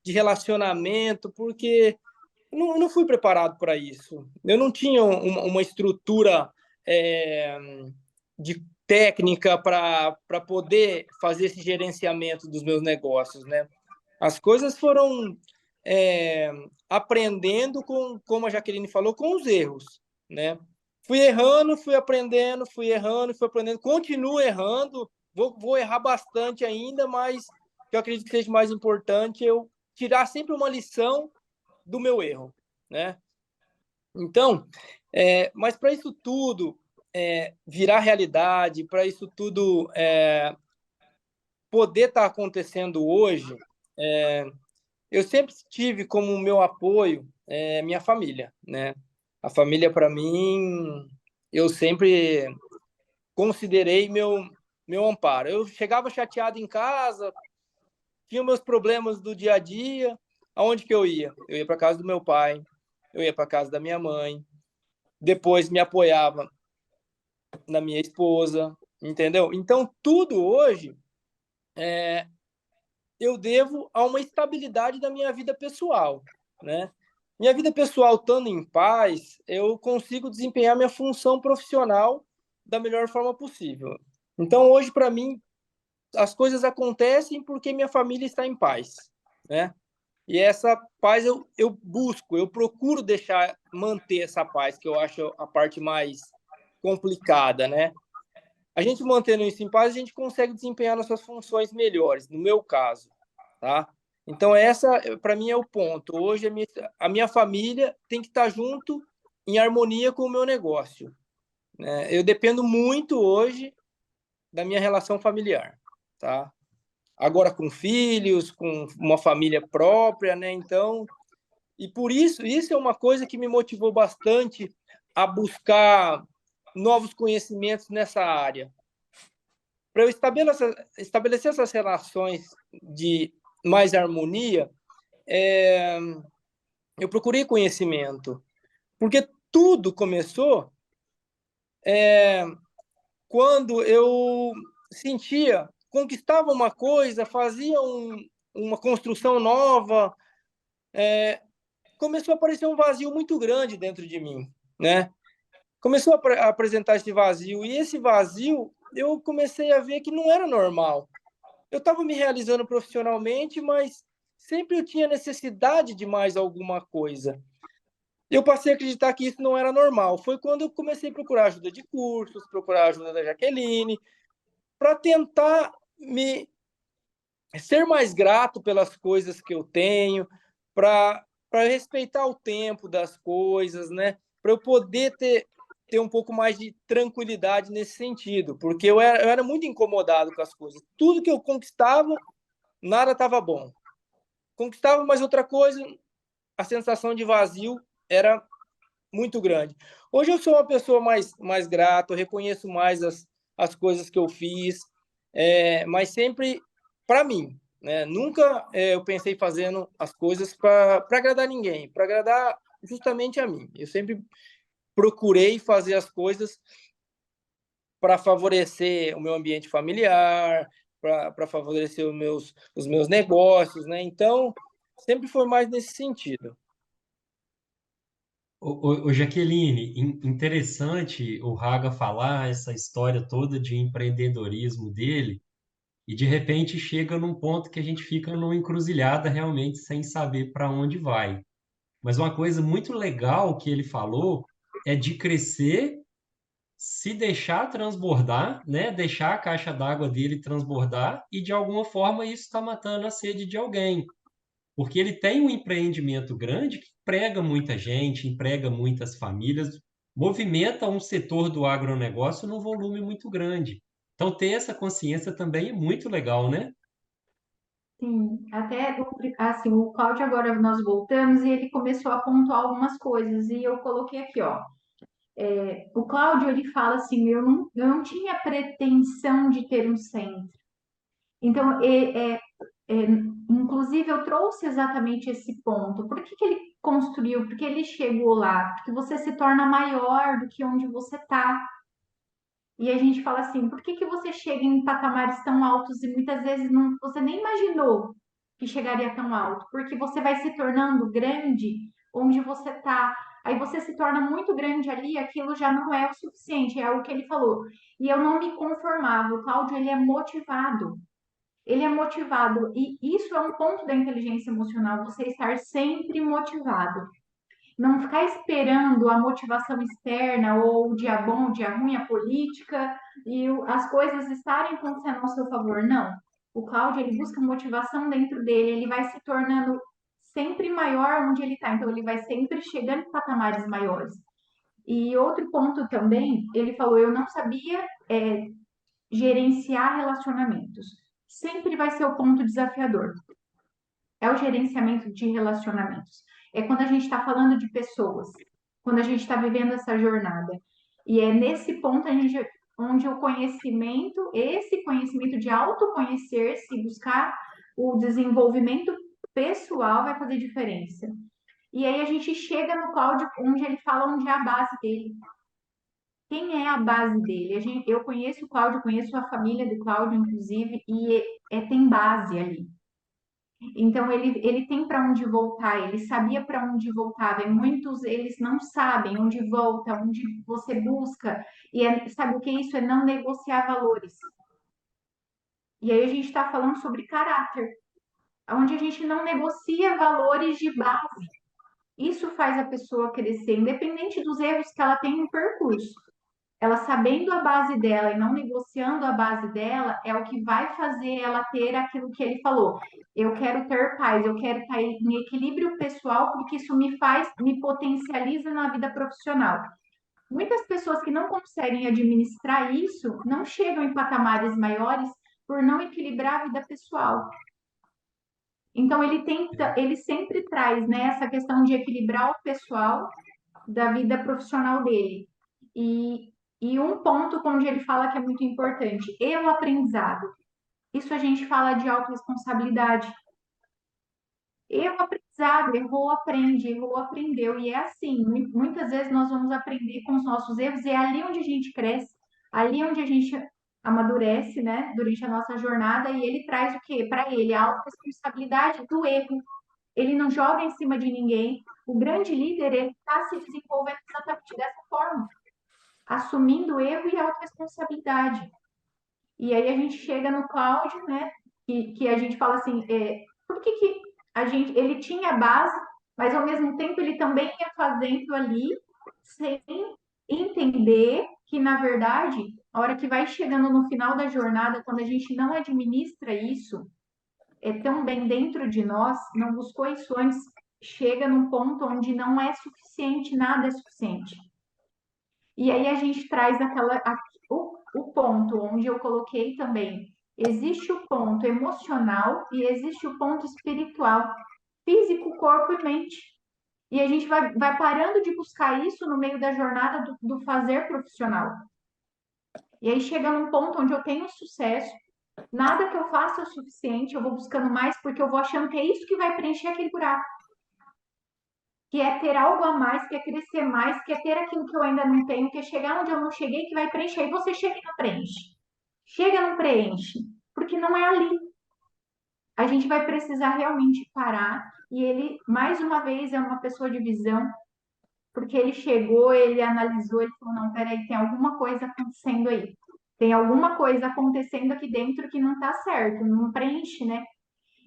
C: de relacionamento, porque eu não fui preparado para isso. Eu não tinha uma estrutura é, de técnica para poder fazer esse gerenciamento dos meus negócios, né? As coisas foram aprendendo como a Jaqueline falou, com os erros, né? Fui errando, fui aprendendo, fui errando, fui aprendendo, continuo errando, vou errar bastante ainda, mas eu acredito que seja mais importante eu tirar sempre uma lição do meu erro, né? Então, mas para isso tudo virar realidade, para isso tudo poder estar acontecendo hoje, eu sempre tive como meu apoio minha família, né? A família, para mim, eu sempre considerei meu amparo. Eu chegava chateado em casa, tinha meus problemas do dia a dia, aonde que eu ia? Eu ia para casa do meu pai, eu ia para casa da minha mãe, depois me apoiava na minha esposa, entendeu? Então, tudo hoje eu devo a uma estabilidade da minha vida pessoal, né? Minha vida pessoal estando em paz, eu consigo desempenhar minha função profissional da melhor forma possível. Então, hoje, para mim, as coisas acontecem porque minha família está em paz, né? E essa paz eu busco, eu procuro manter essa paz, que eu acho a parte mais complicada, né? A gente mantendo isso em paz, a gente consegue desempenhar nossas funções melhores, no meu caso, tá? Então, essa, para mim, é o ponto. Hoje, a minha família tem que estar junto, em harmonia com o meu negócio, né? Eu dependo muito hoje da minha relação familiar, tá? Agora com filhos, com uma família própria, né? Então, e por isso é uma coisa que me motivou bastante a buscar novos conhecimentos nessa área. Para eu estabelecer essas relações de mais harmonia, eu procurei conhecimento, porque tudo começou quando eu conquistava uma coisa, fazia uma construção nova, começou a aparecer um vazio muito grande dentro de mim, né? Começou a apresentar esse vazio, e esse vazio eu comecei a ver que não era normal. Eu estava me realizando profissionalmente, mas sempre eu tinha necessidade de mais alguma coisa. Eu passei a acreditar que isso não era normal. Foi quando eu comecei a procurar ajuda de cursos, procurar ajuda da Jaqueline, para tentar me ser mais grato pelas coisas que eu tenho, para respeitar o tempo das coisas, né? Para eu poder ter um pouco mais de tranquilidade nesse sentido, porque eu era muito incomodado com as coisas. Tudo que eu conquistava, nada estava bom. Conquistava mais outra coisa, a sensação de vazio era muito grande. Hoje eu sou uma pessoa mais grata, eu reconheço mais as coisas que eu fiz, mas sempre para mim, né? Nunca eu pensei fazendo as coisas para agradar ninguém, para agradar justamente a mim. Eu sempre procurei fazer as coisas para favorecer o meu ambiente familiar, para favorecer os meus negócios, né? Então, sempre foi mais nesse sentido.
B: Jaqueline, interessante o Raga falar essa história toda de empreendedorismo dele, e de repente chega num ponto que a gente fica numa encruzilhada realmente sem saber para onde vai. Mas uma coisa muito legal que ele falou é de crescer se deixar transbordar, né? Deixar a caixa d'água dele transbordar e de alguma forma isso está matando a sede de alguém. Porque ele tem um empreendimento grande que emprega muita gente, emprega muitas famílias, movimenta um setor do agronegócio num volume muito grande. Então, ter essa consciência também é muito legal, né?
D: Sim, até assim, o Cláudio agora nós voltamos e ele começou a pontuar algumas coisas e eu coloquei aqui, ó. O Cláudio ele fala assim, eu não tinha pretensão de ter um centro. Então, é, inclusive eu trouxe exatamente esse ponto. Por que que ele construiu? Porque ele chegou lá? Porque você se torna maior do que onde você está. E a gente fala assim, por que que você chega em patamares tão altos e muitas vezes não, você nem imaginou que chegaria tão alto? Porque você vai se tornando grande onde você está. Aí você se torna muito grande ali, aquilo já não é o suficiente, é o que ele falou. E eu não me conformava. O Cláudio, ele é motivado. Ele é motivado. E isso é um ponto da inteligência emocional, você estar sempre motivado. Não ficar esperando a motivação externa ou o dia bom, o dia ruim, a política e as coisas estarem acontecendo ao seu favor. Não. O Cláudio, ele busca motivação dentro dele, ele vai se tornando sempre maior onde ele está. Então, ele vai sempre chegando em patamares maiores. E outro ponto também, ele falou, eu não sabia gerenciar relacionamentos. Sempre vai ser o ponto desafiador. É o gerenciamento de relacionamentos. É quando a gente está falando de pessoas, quando a gente está vivendo essa jornada. E é nesse ponto onde o conhecimento, esse conhecimento de autoconhecer-se, buscar o desenvolvimento pessoal vai fazer diferença. E aí a gente chega no Cláudio, onde ele fala onde é a base dele. Quem é a base dele? Eu conheço o Cláudio, conheço a família do Cláudio, inclusive, e tem base ali. Então ele tem para onde voltar, ele sabia para onde voltava, e muitos eles não sabem onde volta, onde você busca, e sabe o que é isso? É não negociar valores. E aí a gente está falando sobre caráter, onde a gente não negocia valores de base. Isso faz a pessoa crescer, independente dos erros que ela tem no percurso. Ela sabendo a base dela e não negociando a base dela é o que vai fazer ela ter aquilo que ele falou. Eu quero ter paz, eu quero estar em equilíbrio pessoal, porque isso me potencializa na vida profissional. Muitas pessoas que não conseguem administrar isso não chegam em patamares maiores por não equilibrar a vida pessoal. Então ele sempre traz, né, essa questão de equilibrar o pessoal da vida profissional dele. E um ponto onde ele fala que é muito importante, e o aprendizado. Isso a gente fala de autorresponsabilidade. E o aprendizado, errou, aprende, errou, aprendeu. E é assim, muitas vezes nós vamos aprender com os nossos erros, e é ali onde a gente cresce, ali onde a gente amadurece, né, durante a nossa jornada, e ele traz o quê? Para ele, a autorresponsabilidade do erro. Ele não joga em cima de ninguém. O grande líder, ele está se desenvolvendo exatamente dessa forma, assumindo o erro e a autorresponsabilidade. E aí a gente chega no Cláudio, né? Que a gente fala assim, por que ele tinha a base, mas ao mesmo tempo ele também ia fazendo ali sem entender que, na verdade, a hora que vai chegando no final da jornada, quando a gente não administra isso, tão bem dentro de nós, não buscou isso antes, chega num ponto onde não é suficiente, nada é suficiente. E aí a gente traz o ponto onde eu coloquei também. Existe o ponto emocional e existe o ponto espiritual, físico, corpo e mente. E a gente vai parando de buscar isso no meio da jornada do fazer profissional. E aí chega num ponto onde eu tenho sucesso, nada que eu faça é o suficiente, eu vou buscando mais porque eu vou achando que é isso que vai preencher aquele buraco. Que é ter algo a mais, que é crescer mais, que é ter aquilo que eu ainda não tenho, que é chegar onde eu não cheguei, que vai preencher. E você chega e não preenche. Chega e não preenche, porque não é ali. A gente vai precisar realmente parar. E ele, mais uma vez, é uma pessoa de visão, porque ele chegou, ele analisou, ele falou: não, peraí, tem alguma coisa acontecendo aí. Tem alguma coisa acontecendo aqui dentro que não está certo, não preenche, né?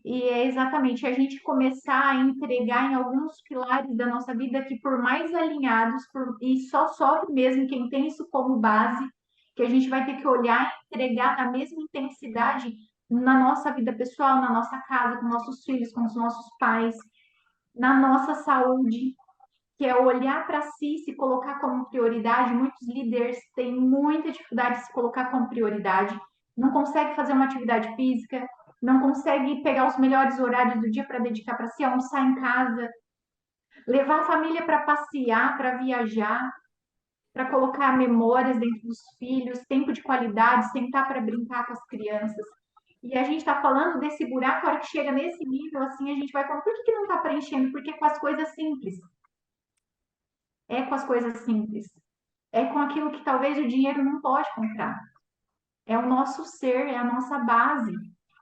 D: E é exatamente a gente começar a entregar em alguns pilares da nossa vida que, por mais alinhados, e só sofre mesmo quem tem isso como base, que a gente vai ter que olhar e entregar na mesma intensidade na nossa vida pessoal, na nossa casa, com nossos filhos, com os nossos pais, na nossa saúde, que é olhar para si, se colocar como prioridade. Muitos líderes têm muita dificuldade de se colocar como prioridade, não consegue fazer uma atividade física, não consegue pegar os melhores horários do dia para dedicar para si, almoçar em casa, levar a família para passear, para viajar, para colocar memórias dentro dos filhos, tempo de qualidade, sentar para brincar com as crianças. E a gente está falando desse buraco, a hora que chega nesse nível, assim, a gente vai falando, por que não está preenchendo? Porque é com as coisas simples. É com as coisas simples. É com aquilo que talvez o dinheiro não pode comprar. É o nosso ser, é a nossa base.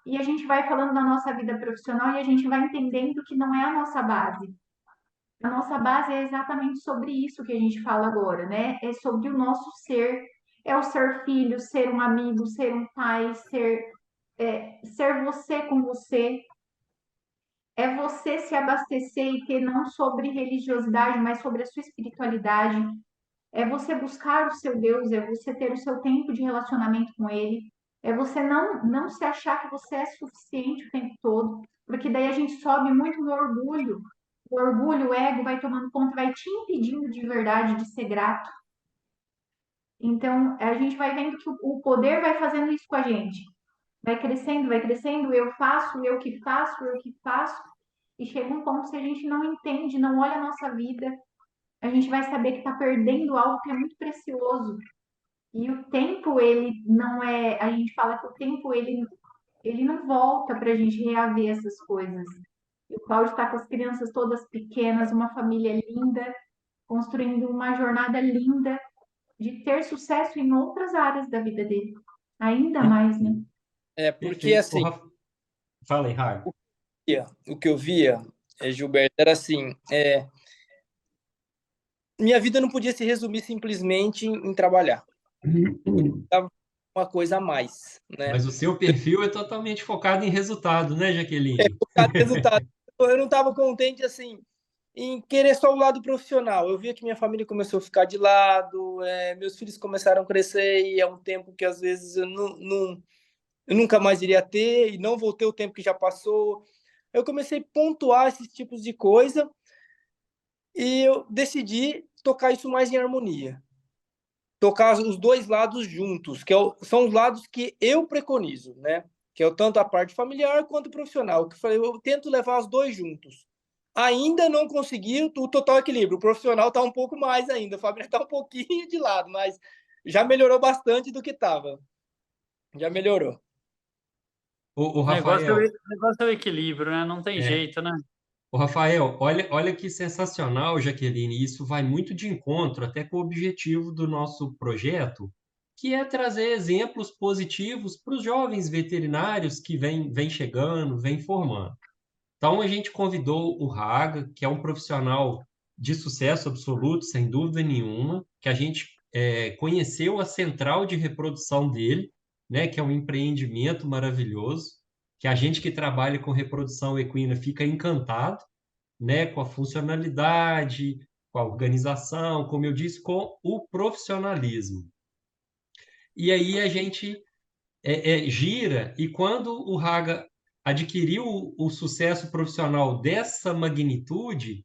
D: E a gente vai falando da nossa vida profissional e a gente vai entendendo que não é a nossa base. A nossa base é exatamente sobre isso que a gente fala agora, né? É sobre o nosso ser. É o ser filho, ser um amigo, ser um pai, ser você com você. É você se abastecer e ter não sobre religiosidade, mas sobre a sua espiritualidade. É você buscar o seu Deus, é você ter o seu tempo de relacionamento com Ele, é você não se achar que você é suficiente o tempo todo, porque daí a gente sobe muito no orgulho. O orgulho, o ego vai tomando conta, vai te impedindo de verdade de ser grato. Então, a gente vai vendo que o poder vai fazendo isso com a gente. Vai crescendo, eu que faço, eu que faço. E chega um ponto, se a gente não entende, não olha a nossa vida, a gente vai saber que está perdendo algo que é muito precioso. E o tempo, ele não é. A gente fala que o tempo, ele não volta para a gente reaver essas coisas. E o Cláudio está com as crianças todas pequenas, uma família linda, construindo uma jornada linda de ter sucesso em outras áreas da vida dele. Ainda mais, né?
C: Porque
B: Perfeito.
C: assim,
B: Fala aí, Raio.
C: o que eu via, Gilberto, era assim, minha vida não podia se resumir simplesmente em trabalhar. Tava uma coisa a mais, né?
B: Mas o seu perfil é totalmente focado em resultado, né, Jaqueline?
C: Resultado. Eu não estava contente assim em querer só o lado profissional. Eu via que minha família começou a ficar de lado, meus filhos começaram a crescer e é um tempo que às vezes eu eu nunca mais iria ter e não vou ter o tempo que já passou. Eu comecei a pontuar esses tipos de coisa e eu decidi tocar isso mais em harmonia. Tocar os dois lados juntos, são os lados que eu preconizo, né? Que é tanto a parte familiar quanto profissional. Que eu tento levar os dois juntos. Ainda não consegui o total equilíbrio. O profissional está um pouco mais ainda, a família está um pouquinho de lado, mas já melhorou bastante do que estava. Já melhorou.
B: O
A: O negócio,
B: Rafael,
A: o negócio é o equilíbrio, né? Não tem
B: é,
A: jeito, né?
B: o Rafael, olha que sensacional, Jaqueline. Isso vai muito de encontro até com o objetivo do nosso projeto, que é trazer exemplos positivos para os jovens veterinários que vêm chegando, vêm formando. Então, a gente convidou o Raga, que é um profissional de sucesso absoluto, sem dúvida nenhuma, que a gente conheceu a central de reprodução dele, né, que é um empreendimento maravilhoso, que a gente que trabalha com reprodução equina fica encantado, né, com a funcionalidade, com a organização, como eu disse, com o profissionalismo. E aí a gente gira, e quando o Raga adquiriu o sucesso profissional dessa magnitude,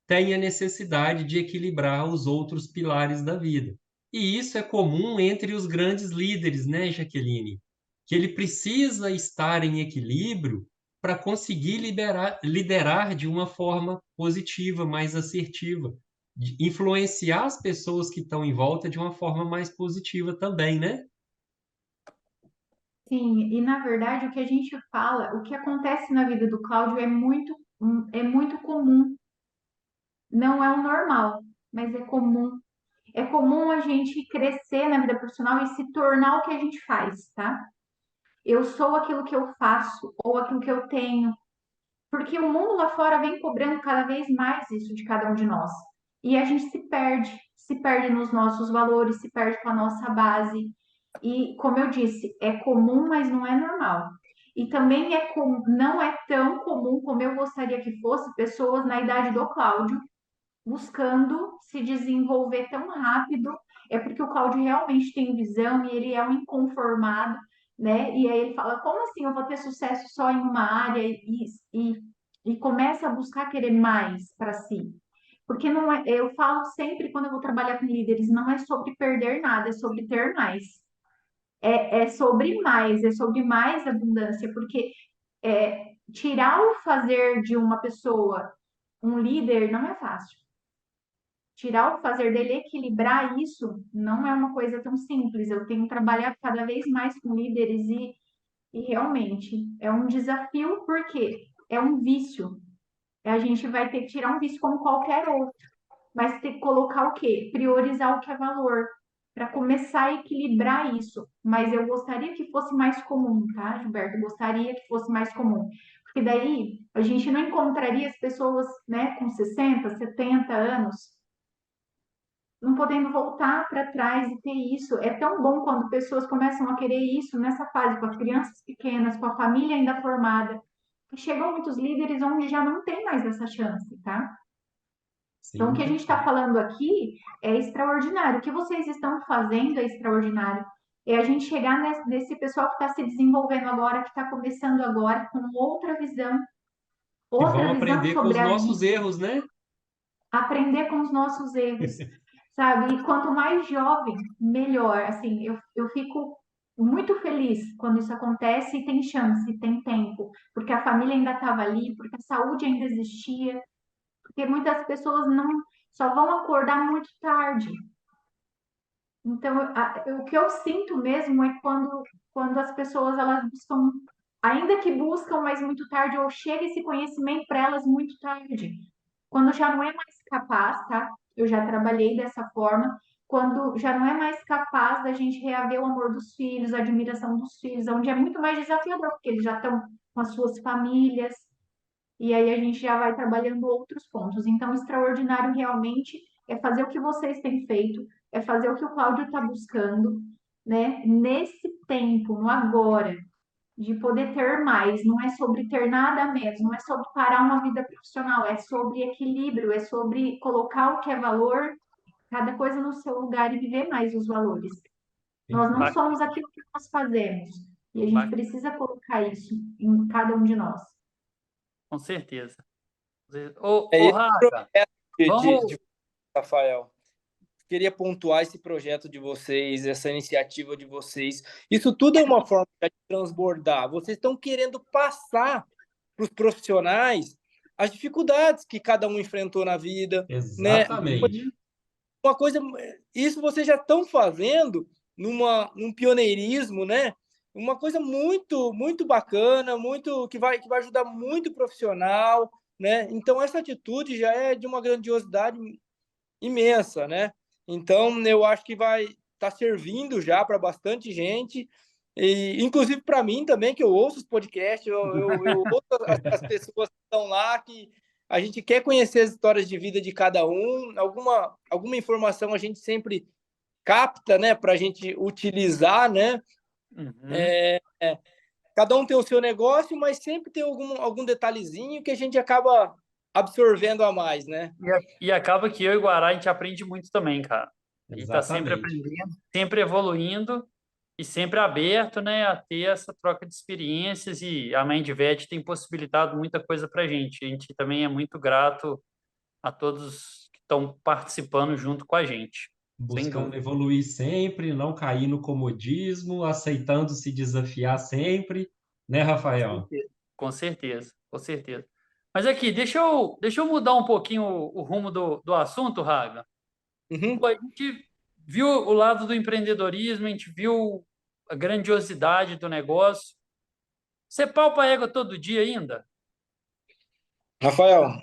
B: tem a necessidade de equilibrar os outros pilares da vida. E isso é comum entre os grandes líderes, né, Jaqueline? Que ele precisa estar em equilíbrio para conseguir liderar de uma forma positiva, mais assertiva, influenciar as pessoas que estão em volta de uma forma mais positiva também, né?
D: Sim, e na verdade o que a gente fala, o que acontece na vida do Cláudio é muito comum. Não é o normal, mas é comum. É comum a gente crescer na vida profissional e se tornar o que a gente faz, tá? Eu sou aquilo que eu faço ou aquilo que eu tenho, porque o mundo lá fora vem cobrando cada vez mais isso de cada um de nós. E a gente se perde nos nossos valores, se perde com a nossa base. E, como eu disse, é comum, mas não é normal. e também não é tão comum como eu gostaria que fosse pessoas na idade do Cláudio buscando se desenvolver tão rápido, é porque o Cláudio realmente tem visão e ele é um inconformado, né? E aí ele fala, como assim eu vou ter sucesso só em uma área e começa a buscar querer mais para si. Porque não é, eu falo sempre quando eu vou trabalhar com líderes, não é sobre perder nada, é sobre ter mais. É sobre mais abundância, porque tirar o fazer de uma pessoa, um líder, não é fácil. Tirar o fazer dele, equilibrar isso, não é uma coisa tão simples. Eu tenho trabalhado cada vez mais com líderes e realmente é um desafio, porque é um vício. A gente vai ter que tirar um vício como qualquer outro, mas ter que colocar o quê? Priorizar o que é valor, para começar a equilibrar isso. Mas eu gostaria que fosse mais comum, tá, Gilberto? Gostaria que fosse mais comum. Porque daí a gente não encontraria as pessoas, né, com 60, 70 anos não podendo voltar para trás e ter isso. É tão bom quando pessoas começam a querer isso nessa fase, com as crianças pequenas, com a família ainda formada. E chegam muitos líderes onde já não tem mais essa chance, tá? Então, o que a
B: Sim.
D: gente está falando aqui é extraordinário. O que vocês estão fazendo é extraordinário. É a gente chegar nesse pessoal que está se desenvolvendo agora, que está começando agora, com
B: E vão
D: outra visão
B: aprender com
D: sobre
B: os
D: a vida,
B: nossos erros, né?
D: aprender com os nossos erros, sabe? E quanto mais jovem, melhor. Assim, eu fico muito feliz quando isso acontece e tem chance, tem tempo, porque a família ainda estava ali, porque a saúde ainda existia, porque muitas pessoas não só vão acordar muito tarde. Então, o que eu sinto mesmo é quando as pessoas elas buscam, ainda que buscam, mas muito tarde, ou chega esse conhecimento para elas muito tarde. Quando já não é mais capaz, tá? Eu já trabalhei dessa forma. Quando já não é mais capaz da gente reaver o amor dos filhos, a admiração dos filhos, onde é muito mais desafiador, porque eles já estão com as suas famílias, e aí a gente já vai trabalhando outros pontos. Então, extraordinário realmente é fazer o que vocês têm feito, é fazer o que o Cláudio está buscando, né? Nesse tempo, no agora, de poder ter mais, não é sobre ter nada a menos, não é sobre parar uma vida profissional, é sobre equilíbrio, é sobre colocar o que é valor, cada coisa no seu lugar e viver mais os valores. Nós não
B: Perfeito.
D: somos aquilo que nós fazemos, e a gente
A: Bacana,
D: precisa colocar isso em cada um de nós.
A: com certeza.
C: É
A: Ô,
C: esse
A: Raga,
C: projeto
A: vamos.
C: de Rafael. Queria pontuar esse projeto de vocês, essa iniciativa de vocês. Isso tudo é uma forma de transbordar. Vocês estão querendo passar para os profissionais as dificuldades que cada um enfrentou na vida, né?
B: Exatamente.
C: Uma coisa, isso vocês já estão fazendo num pioneirismo, né? Uma coisa muito, muito bacana, muito que vai ajudar muito o profissional, né? Então essa atitude já é de uma grandiosidade imensa, né? Então eu acho que vai estar servindo já para bastante gente. E, inclusive para mim também, que eu ouço os podcasts, eu ouço as pessoas que estão lá, que a gente quer conhecer as histórias de vida de cada um, alguma informação a gente sempre capta, né, para a gente utilizar, né? Cada um tem o seu negócio, mas sempre tem algum detalhezinho que a gente acaba absorvendo a mais, né?
A: E acaba que eu e o Guará, a gente aprende muito também, cara. A gente está sempre
B: Exatamente.
A: aprendendo, sempre evoluindo e sempre aberto, né, a ter essa troca de experiências, e a Mindvet tem possibilitado muita coisa para a gente. A gente também é muito grato a todos que estão participando junto com a gente, sem
B: Buscando
A: dúvida.
B: evoluir sempre, não cair no comodismo, aceitando se desafiar sempre, né, Rafael?
A: Com certeza, com certeza. Mas aqui, deixa eu mudar um pouquinho o rumo do assunto, Raga.
C: Uhum.
A: Pô, a gente viu o lado do empreendedorismo, a gente viu a grandiosidade do negócio. Você palpa a égua todo dia ainda?
C: Rafael,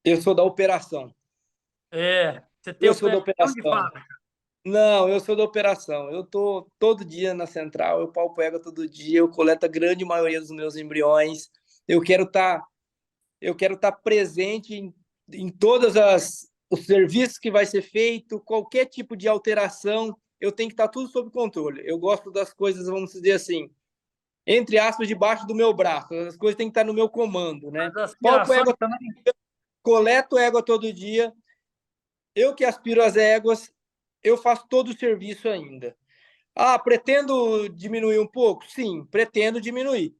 C: eu sou da operação.
A: Você tem
C: Eu
A: o
C: sou da
A: pé no chão de
C: operação.
A: fábrica.
C: Não, eu sou da operação. Eu tô todo dia na central, eu palpo égua todo dia, eu coleto a grande maioria dos meus embriões. Eu quero estar presente em todas os serviços que vai ser feito, qualquer tipo de alteração, eu tenho que estar tudo sob controle. Eu gosto das coisas, vamos dizer assim, entre aspas, debaixo do meu braço. As coisas têm que estar no meu comando, né?
A: As
C: Palpo
A: aspirações
C: égua,
A: também.
C: coleto égua todo dia. Eu que aspiro as éguas, eu faço todo o serviço ainda. Ah, pretendo diminuir um pouco? Sim, pretendo diminuir.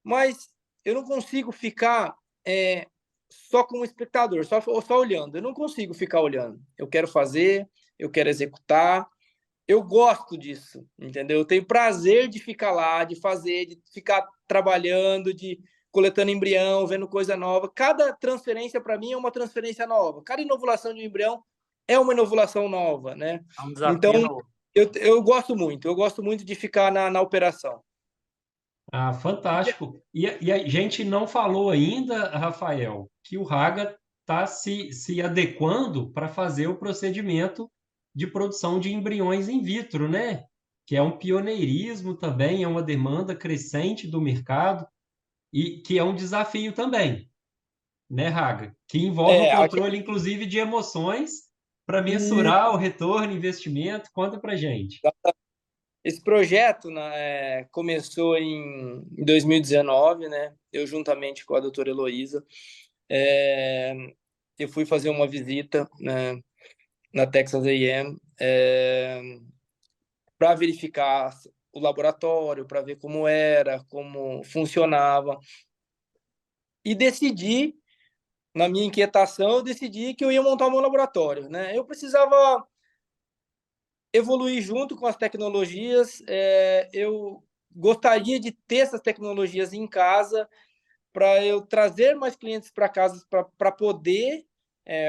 C: Mas eu não consigo ficar só como espectador, só olhando. Eu não consigo ficar olhando. Eu quero fazer, eu quero executar. Eu gosto disso, entendeu? Eu tenho prazer de ficar lá, de fazer, de ficar trabalhando, de coletando embrião, vendo coisa nova. Cada transferência, para mim, é uma transferência nova. Cada inovulação de um embrião é uma inovulação nova, né?
A: É um
C: Então,
A: desafio novo.
C: eu gosto muito de ficar na operação.
B: Ah, fantástico. E a gente não falou ainda, Rafael, que o Raga está se adequando para fazer o procedimento de produção de embriões in vitro, né? Que é um pioneirismo também, é uma demanda crescente do mercado e que é um desafio também, né, Raga? Que envolve o
C: É,
B: controle, inclusive, de emoções para
C: e
B: mensurar o retorno, investimento. Conta para gente.
C: esse projeto, né, começou em 2019, né? Eu, juntamente com a doutora Heloísa, eu fui fazer uma visita, né, na Texas A&M, para verificar o laboratório, para ver como era, como funcionava. E decidi, na minha inquietação, eu decidi que eu ia montar o meu laboratório, né? Eu precisava evoluir junto com as tecnologias. Eu gostaria de ter essas tecnologias em casa para eu trazer mais clientes para casa para poder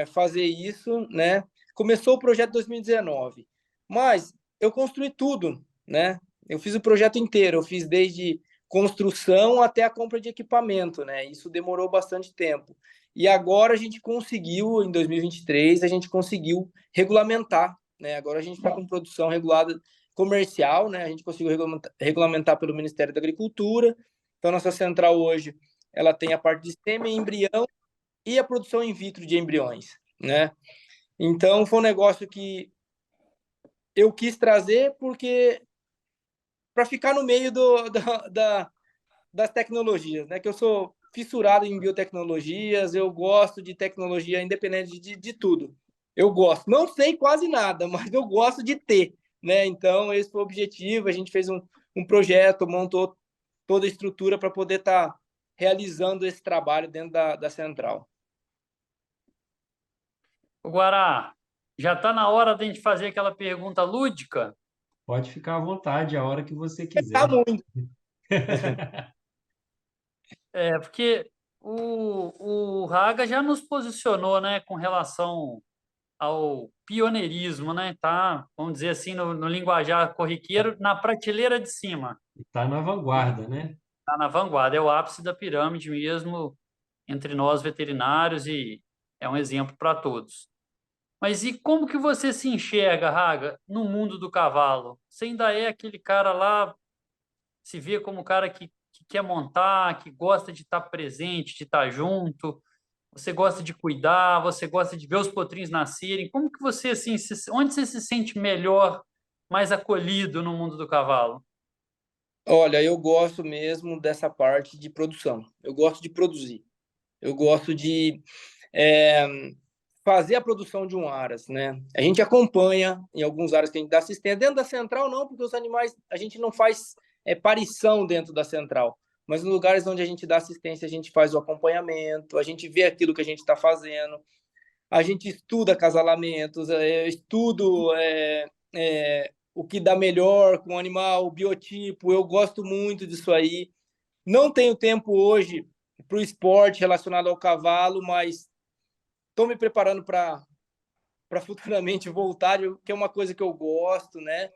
C: fazer isso, né? Começou o projeto em 2019, mas eu construí tudo, né? Eu fiz o projeto inteiro, eu fiz desde construção até a compra de equipamento, né? Isso demorou bastante tempo. E agora a gente conseguiu, em 2023, a gente conseguiu regulamentar, né? Agora a gente está com produção regulada comercial, né? A gente conseguiu regulamentar pelo Ministério da Agricultura. Então, nossa central hoje ela tem a parte de sêmen, embrião e a produção in vitro de embriões, né? Então, foi um negócio que eu quis trazer porque para ficar no meio das tecnologias, né? Que eu sou fissurado em biotecnologias, eu gosto de tecnologia independente de tudo. Eu gosto. Não sei quase nada, mas eu gosto de ter, né? Então, esse foi o objetivo. A gente fez um projeto, montou toda a estrutura para poder estar realizando esse trabalho dentro da central.
A: O Guará, já está na hora de a gente fazer aquela pergunta lúdica?
B: Pode ficar à vontade a hora que você
C: Tá
B: quiser.
C: muito.
A: Porque o Raga já nos posicionou, né, com relação ao pioneirismo, né? Tá, vamos dizer assim, no linguajar corriqueiro, na prateleira de cima.
B: Está na vanguarda, né?
A: Tá na vanguarda, é o ápice da pirâmide mesmo entre nós veterinários e é um exemplo para todos. Mas e como que você se enxerga, Raga, no mundo do cavalo? Você ainda é aquele cara lá, se vê como o cara que quer montar, que gosta de estar presente, de estar junto, você gosta de cuidar, você gosta de ver os potrinhos nascerem. Como que você, assim, onde você se sente melhor, mais acolhido no mundo do cavalo?
C: Olha, eu gosto mesmo dessa parte de produção. Eu gosto de produzir. Eu gosto de é, fazer a produção de um aras, né? A gente acompanha em alguns aras que a gente dá assistência. Dentro da central, não, porque os animais, a gente não faz parição dentro da central. Mas nos lugares onde a gente dá assistência, a gente faz o acompanhamento, a gente vê aquilo que a gente está fazendo, a gente estuda acasalamentos, estudo o que dá melhor com o animal, o biotipo. Eu gosto muito disso aí. Não tenho tempo hoje para o esporte relacionado ao cavalo, mas estou me preparando para futuramente voltar, que é uma coisa que eu gosto, né?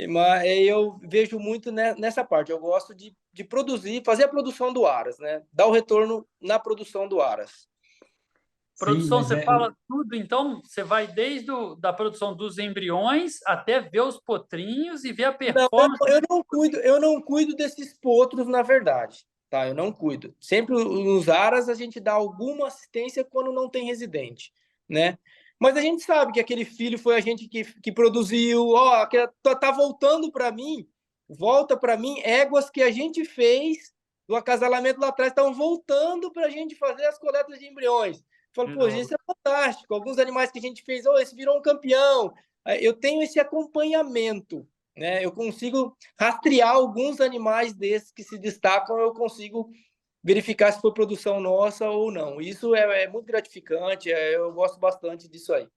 C: Mas eu vejo muito nessa parte. Eu gosto de produzir, fazer a produção do aras, né? Dar o retorno na produção do aras.
B: Sim,
A: Produção,
B: mas
A: você fala tudo, então você vai desde da produção dos embriões até ver os potrinhos e ver a
C: Não,
A: performance.
C: eu não cuido desses potros, na verdade, tá? Eu não cuido. Sempre nos aras a gente dá alguma assistência quando não tem residente, né? Mas a gente sabe que aquele filho foi a gente que produziu, ó, que tá voltando para mim, volta para mim, éguas que a gente fez do acasalamento lá atrás estão voltando para a gente fazer as coletas de embriões. Eu falo, pô, isso é fantástico. Alguns animais que a gente fez, esse virou um campeão. Eu tenho esse acompanhamento, né? Eu consigo rastrear alguns animais desses que se destacam, eu consigo verificar se foi produção nossa ou não. Isso é muito gratificante, eu gosto bastante disso aí.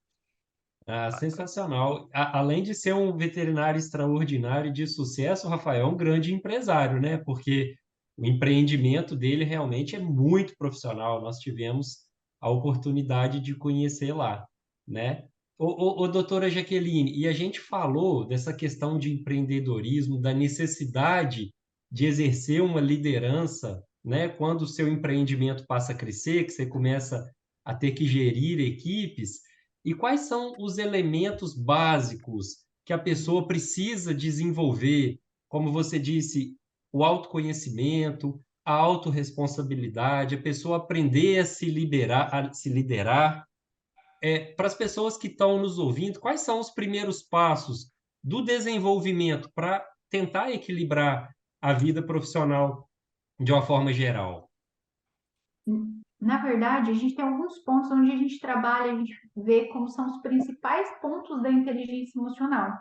B: Sensacional. Além de ser um veterinário extraordinário e de sucesso, o Rafael é um grande empresário, né? Porque o empreendimento dele realmente é muito profissional. Nós tivemos a oportunidade de conhecer lá, né? Doutora Jaqueline, e a gente falou dessa questão de empreendedorismo, da necessidade de exercer uma liderança, né? Quando o seu empreendimento passa a crescer, que você começa a ter que gerir equipes. E quais são os elementos básicos que a pessoa precisa desenvolver? Como você disse, o autoconhecimento, a autorresponsabilidade, a pessoa aprender a se liderar. Para as pessoas que estão nos ouvindo, quais são os primeiros passos do desenvolvimento para tentar equilibrar a vida profissional de uma forma geral?
D: Na verdade, a gente tem alguns pontos onde a gente trabalha, a gente vê como são os principais pontos da inteligência emocional.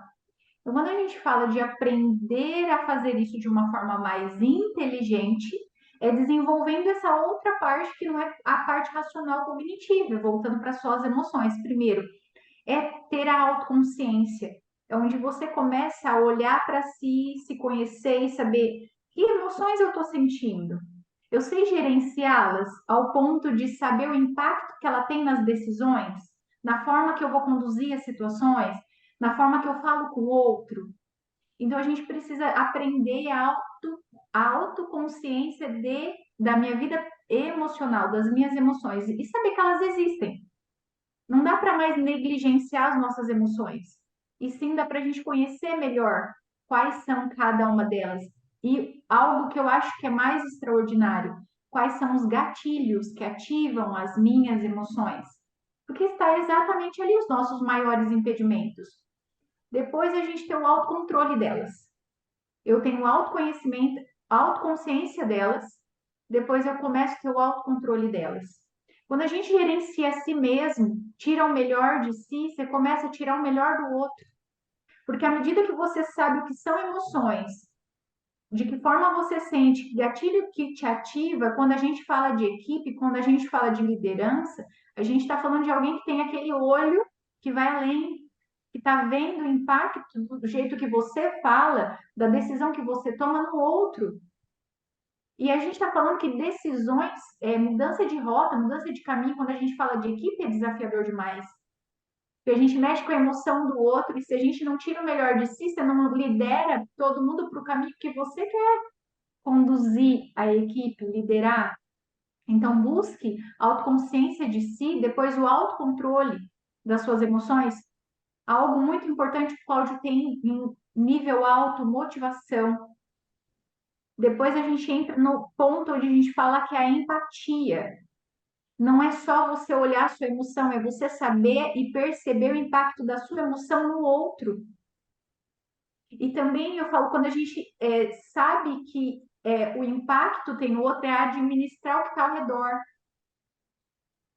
D: Então, quando a gente fala de aprender a fazer isso de uma forma mais inteligente, é desenvolvendo essa outra parte que não é a parte racional cognitiva, voltando para suas emoções. Primeiro, é ter a autoconsciência, é onde você começa a olhar para si, se conhecer e saber que emoções eu estou sentindo. Eu sei gerenciá-las ao ponto de saber o impacto que ela tem nas decisões, na forma que eu vou conduzir as situações, na forma que eu falo com o outro. Então, a gente precisa aprender a autoconsciência da minha vida emocional, das minhas emoções, e saber que elas existem. Não dá para mais negligenciar as nossas emoções, e sim dá para a gente conhecer melhor quais são cada uma delas. E algo que eu acho que é mais extraordinário, quais são os gatilhos que ativam as minhas emoções. Porque está exatamente ali os nossos maiores impedimentos. Depois a gente tem o autocontrole delas. Eu tenho autoconhecimento, autoconsciência delas, depois eu começo a ter o autocontrole delas. Quando a gente gerencia a si mesmo, tira o melhor de si, você começa a tirar o melhor do outro. Porque à medida que você sabe o que são emoções, de que forma você sente, que gatilho que te ativa, quando a gente fala de equipe, quando a gente fala de liderança, a gente está falando de alguém que tem aquele olho que vai além, que está vendo o impacto do jeito que você fala, da decisão que você toma no outro. E a gente está falando que decisões, mudança de rota, mudança de caminho, quando a gente fala de equipe, é desafiador demais. Porque a gente mexe com a emoção do outro, e se a gente não tira o melhor de si, você não lidera todo mundo para o caminho que você quer conduzir a equipe, liderar. Então, busque autoconsciência de si, depois o autocontrole das suas emoções. Algo muito importante que o Cláudio tem em nível alto, motivação. Depois a gente entra no ponto onde a gente fala que é a empatia. Não é só você olhar a sua emoção, é você saber e perceber o impacto da sua emoção no outro. E também eu falo, quando a gente sabe que o impacto tem no outro, é administrar o que está ao redor.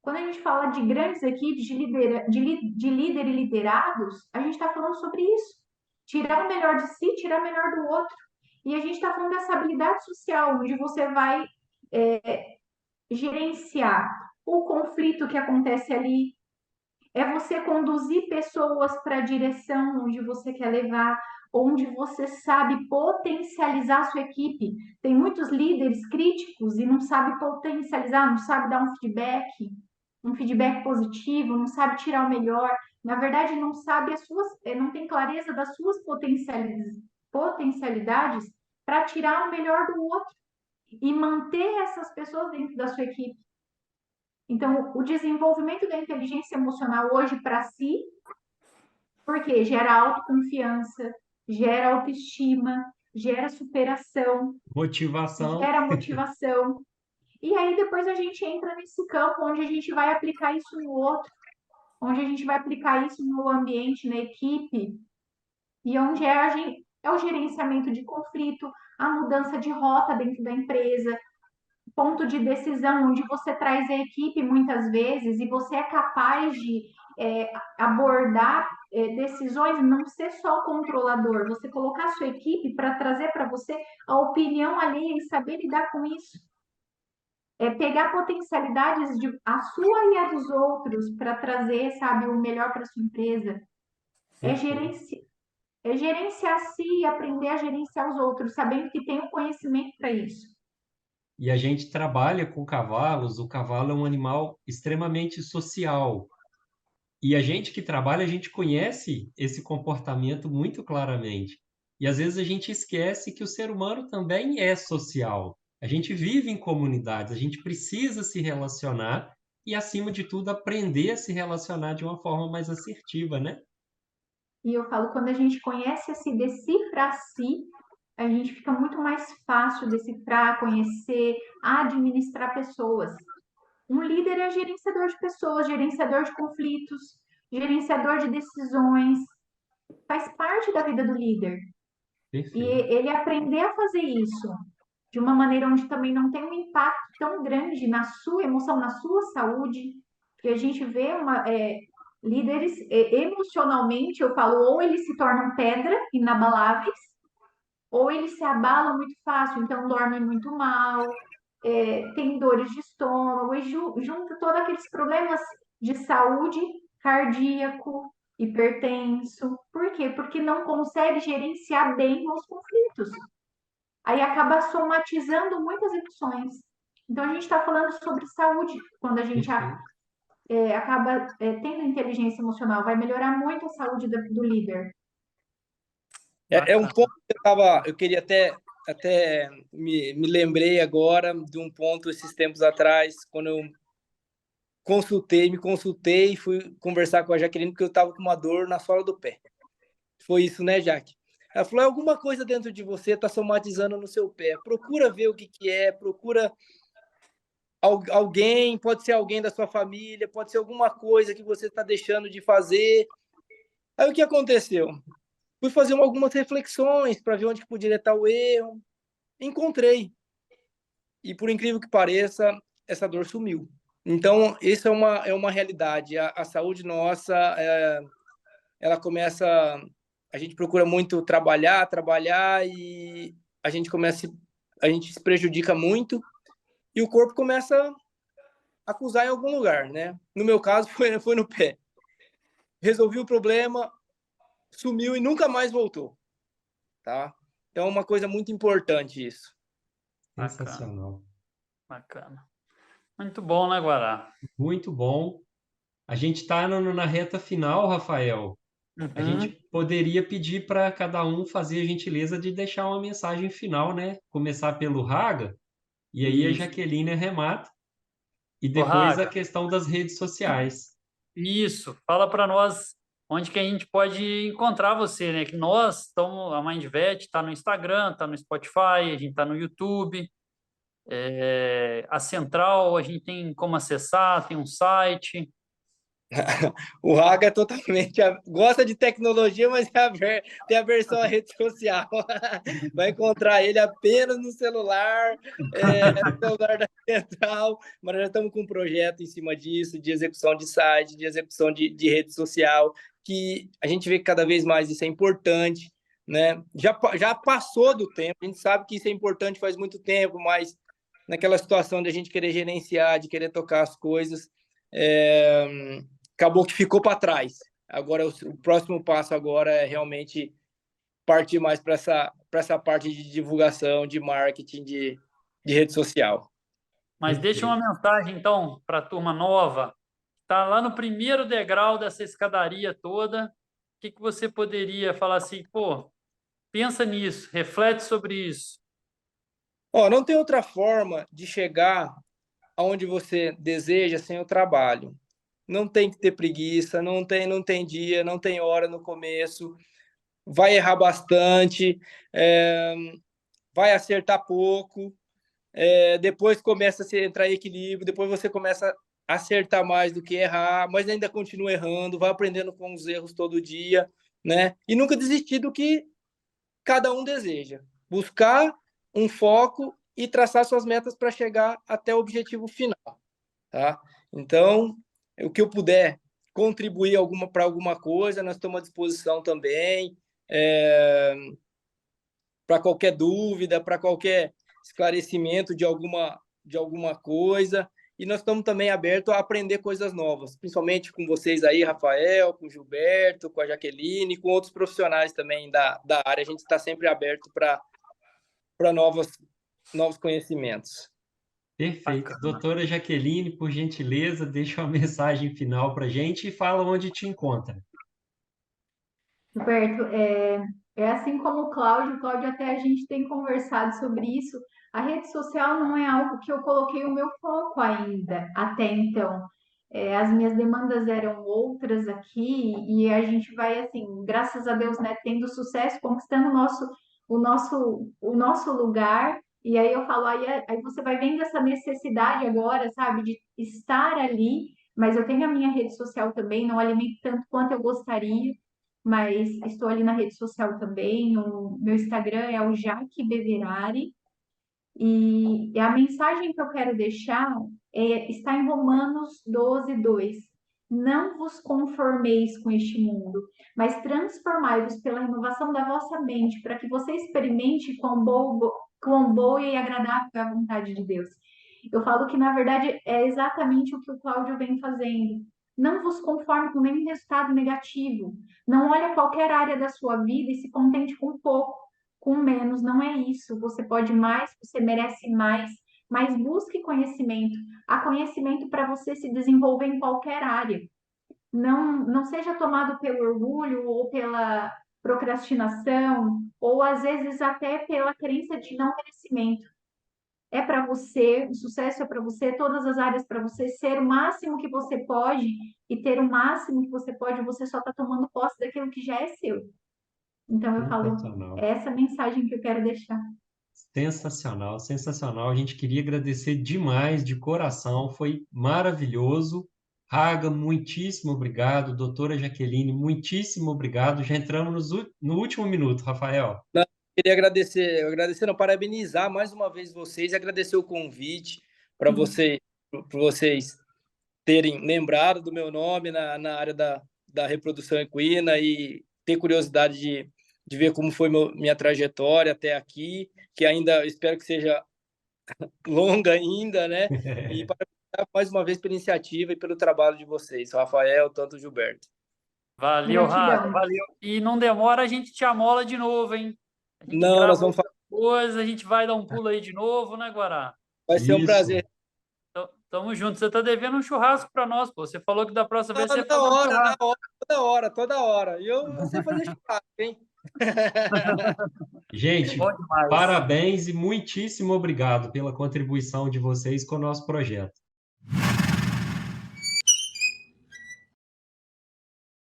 D: Quando a gente fala de grandes equipes, de líder e liderados, a gente está falando sobre isso. Tirar o melhor de si, tirar o melhor do outro. E a gente está falando dessa habilidade social, onde você vai gerenciar o conflito que acontece ali. É você conduzir pessoas para a direção onde você quer levar, onde você sabe potencializar a sua equipe. Tem muitos líderes críticos e não sabe potencializar, não sabe dar um feedback positivo, não sabe tirar o melhor. Na verdade, não sabe não tem clareza das suas potencialidades para tirar o melhor do outro e manter essas pessoas dentro da sua equipe. Então, o desenvolvimento da inteligência emocional hoje para si, porque gera autoconfiança, gera autoestima, gera superação,
B: Motivação.
D: gera motivação. E aí depois a gente entra nesse campo onde a gente vai aplicar isso no outro, onde a gente vai aplicar isso no ambiente, na equipe, e onde é o gerenciamento de conflito, a mudança de rota dentro da empresa, ponto de decisão, onde você traz a equipe muitas vezes e você é capaz de abordar decisões, não ser só o controlador, você colocar a sua equipe para trazer para você a opinião alheia e saber lidar com isso. Pegar potencialidades a sua e a dos outros para trazer, sabe, o melhor para sua empresa. É gerenciar si e aprender a gerenciar os outros, sabendo que tem o conhecimento para isso.
B: E a gente trabalha com cavalos, o cavalo é um animal extremamente social. E a gente que trabalha, a gente conhece esse comportamento muito claramente. E às vezes a gente esquece que o ser humano também é social. A gente vive em comunidades, a gente precisa se relacionar e, acima de tudo, aprender a se relacionar de uma forma mais assertiva, né?
D: E eu falo, quando a gente conhece se decifra a si, a gente fica muito mais fácil decifrar, conhecer, administrar pessoas. Um líder é gerenciador de pessoas, gerenciador de conflitos, gerenciador de decisões. Faz parte da vida do líder. E
B: Perfeito.
D: ele aprender a fazer isso de uma maneira onde também não tem um impacto tão grande na sua emoção, na sua saúde, que a gente vê líderes emocionalmente, eu falo, ou eles se tornam pedra, inabaláveis, ou eles se abalam muito fácil, então dormem muito mal, tem dores de estômago, e junta todos aqueles problemas de saúde, cardíaco, hipertenso. Por quê? Porque não consegue gerenciar bem os conflitos. Aí acaba somatizando muitas emoções. Então, a gente está falando sobre saúde quando a gente
B: Perfeito.
D: acaba tendo inteligência emocional. Vai melhorar muito a saúde do líder.
C: É um ponto que eu queria até me lembrei agora de um ponto esses tempos atrás, quando eu me consultei e fui conversar com a Jaqueline, porque eu estava com uma dor na sola do pé. Foi isso, né, Jaque? Ela falou, alguma coisa dentro de você está somatizando no seu pé. Procura ver o que é, procura alguém, pode ser alguém da sua família, pode ser alguma coisa que você está deixando de fazer. Aí o que aconteceu? Fui fazer algumas reflexões para ver onde que poderia estar o erro. Encontrei. E por incrível que pareça, essa dor sumiu. Então, isso é uma realidade. A saúde nossa, ela começa... A gente procura muito trabalhar e a gente se prejudica muito e o corpo começa a acusar em algum lugar, né? No meu caso, foi no pé. Resolvi o problema, sumiu e nunca mais voltou, tá? Então, é uma coisa muito importante isso.
B: Sensacional.
A: Bacana. Muito bom, né, Guará?
B: Muito bom. A gente está na reta final, Rafael. A gente poderia pedir para cada um fazer a gentileza de deixar uma mensagem final, né? Começar pelo Raga, e aí a
C: Isso.
B: Jaqueline remata, e
A: Ô,
B: depois a
A: Raga,
B: questão das redes sociais.
A: isso. Fala para nós onde que a gente pode encontrar você, né? Que nós estamos, a MindVet está no Instagram, está no Spotify, a gente está no YouTube. A Central, a gente tem como acessar, tem um site.
C: O Raga é totalmente... Gosta de tecnologia, mas tem a versão à rede social. Vai encontrar ele apenas no celular, no celular da Central, mas nós já estamos com um projeto em cima disso, de execução de site, de execução de rede social, que a gente vê que cada vez mais isso é importante, né? Já passou do tempo, a gente sabe que isso é importante faz muito tempo, mas naquela situação de a gente querer gerenciar, de querer tocar as coisas, acabou que ficou para trás. Agora, o próximo passo agora é realmente partir mais para essa parte de divulgação, de marketing, de rede social.
A: Mas deixa uma mensagem, então, para a turma nova. Está lá no primeiro degrau dessa escadaria toda. O que você poderia falar assim, pô, pensa nisso, reflete sobre isso.
C: Não tem outra forma de chegar aonde você deseja sem o trabalho. Não tem que ter preguiça, não tem dia, não tem hora no começo. Vai errar bastante, vai acertar pouco, depois começa a entrar em equilíbrio, depois você começa a acertar mais do que errar, mas ainda continua errando, vai aprendendo com os erros todo dia, né? E nunca desistir do que cada um deseja. Buscar um foco e traçar suas metas para chegar até o objetivo final, tá? Então, o que eu puder contribuir para alguma coisa, nós estamos à disposição também, para qualquer dúvida, para qualquer esclarecimento de alguma coisa. E nós estamos também abertos a aprender coisas novas, principalmente com vocês aí, Rafael, com o Gilberto, com a Jaqueline, com outros profissionais também da área. A gente está sempre aberto para novos conhecimentos.
B: Perfeito.
A: Bacana.
B: Doutora Jaqueline, por gentileza, deixa uma mensagem final para a gente e fala onde te encontra.
D: Roberto, é assim como o Cláudio, até a gente tem conversado sobre isso. A rede social não é algo que eu coloquei o meu foco ainda, até então. As minhas demandas eram outras aqui e a gente vai, assim, graças a Deus, né, tendo sucesso, conquistando o nosso lugar. E aí eu falo, aí você vai vendo essa necessidade agora, sabe, de estar ali, mas eu tenho a minha rede social também, não alimento tanto quanto eu gostaria, mas estou ali na rede social também. O meu Instagram é o Jaque Beverari. E a mensagem que eu quero deixar está em Romanos 12:2. Não vos conformeis com este mundo, mas transformai-vos pela renovação da vossa mente, para que você experimente quão boa e agradável é a vontade de Deus. Eu falo que, na verdade, é exatamente o que o Cláudio vem fazendo. Não vos conforme com nenhum resultado negativo. Não olhe qualquer área da sua vida e se contente com pouco, com menos. Não é isso. Você pode mais, você merece mais, mas busque conhecimento. Há conhecimento para você se desenvolver em qualquer área. Não seja tomado pelo orgulho ou pela procrastinação, ou às vezes até pela crença de não merecimento. É para você, o sucesso é para você, todas as áreas para você ser o máximo que você pode, e ter o máximo que você pode, você só está tomando posse daquilo que já é seu. Então eu falo,
B: Sensacional.
D: é essa mensagem que eu quero deixar.
B: Sensacional, sensacional. A gente queria agradecer demais, de coração, foi maravilhoso. Raga, muitíssimo obrigado. Doutora Jaqueline, muitíssimo obrigado. Já entramos no último minuto, Rafael.
C: Queria agradecer, não, parabenizar mais uma vez vocês e agradecer o convite para vocês terem lembrado do meu nome na área da reprodução equina e ter curiosidade de ver como foi minha trajetória até aqui, que ainda espero que seja longa ainda, né? E parabenizar mais uma vez pela iniciativa e pelo trabalho de vocês, Rafael, tanto o Gilberto.
A: Valeu, Raga,
D: Gratidão.
A: valeu. E não demora, a gente te amola de novo, hein? A gente
C: Não, nós
A: grava
C: vamos
A: outra coisa, a gente vai dar um pulo aí de novo, né, Guará?
C: vai ser um
B: Isso.
C: prazer.
A: Tamo junto. Você tá devendo um churrasco para nós, pô. Você falou que da próxima vez você
C: Na
A: faz um
C: hora,
A: churrasco.
C: toda hora. E eu sei fazer churrasco, hein?
B: Gente,
A: Bom demais.
B: parabéns e muitíssimo obrigado pela contribuição de vocês com o nosso projeto.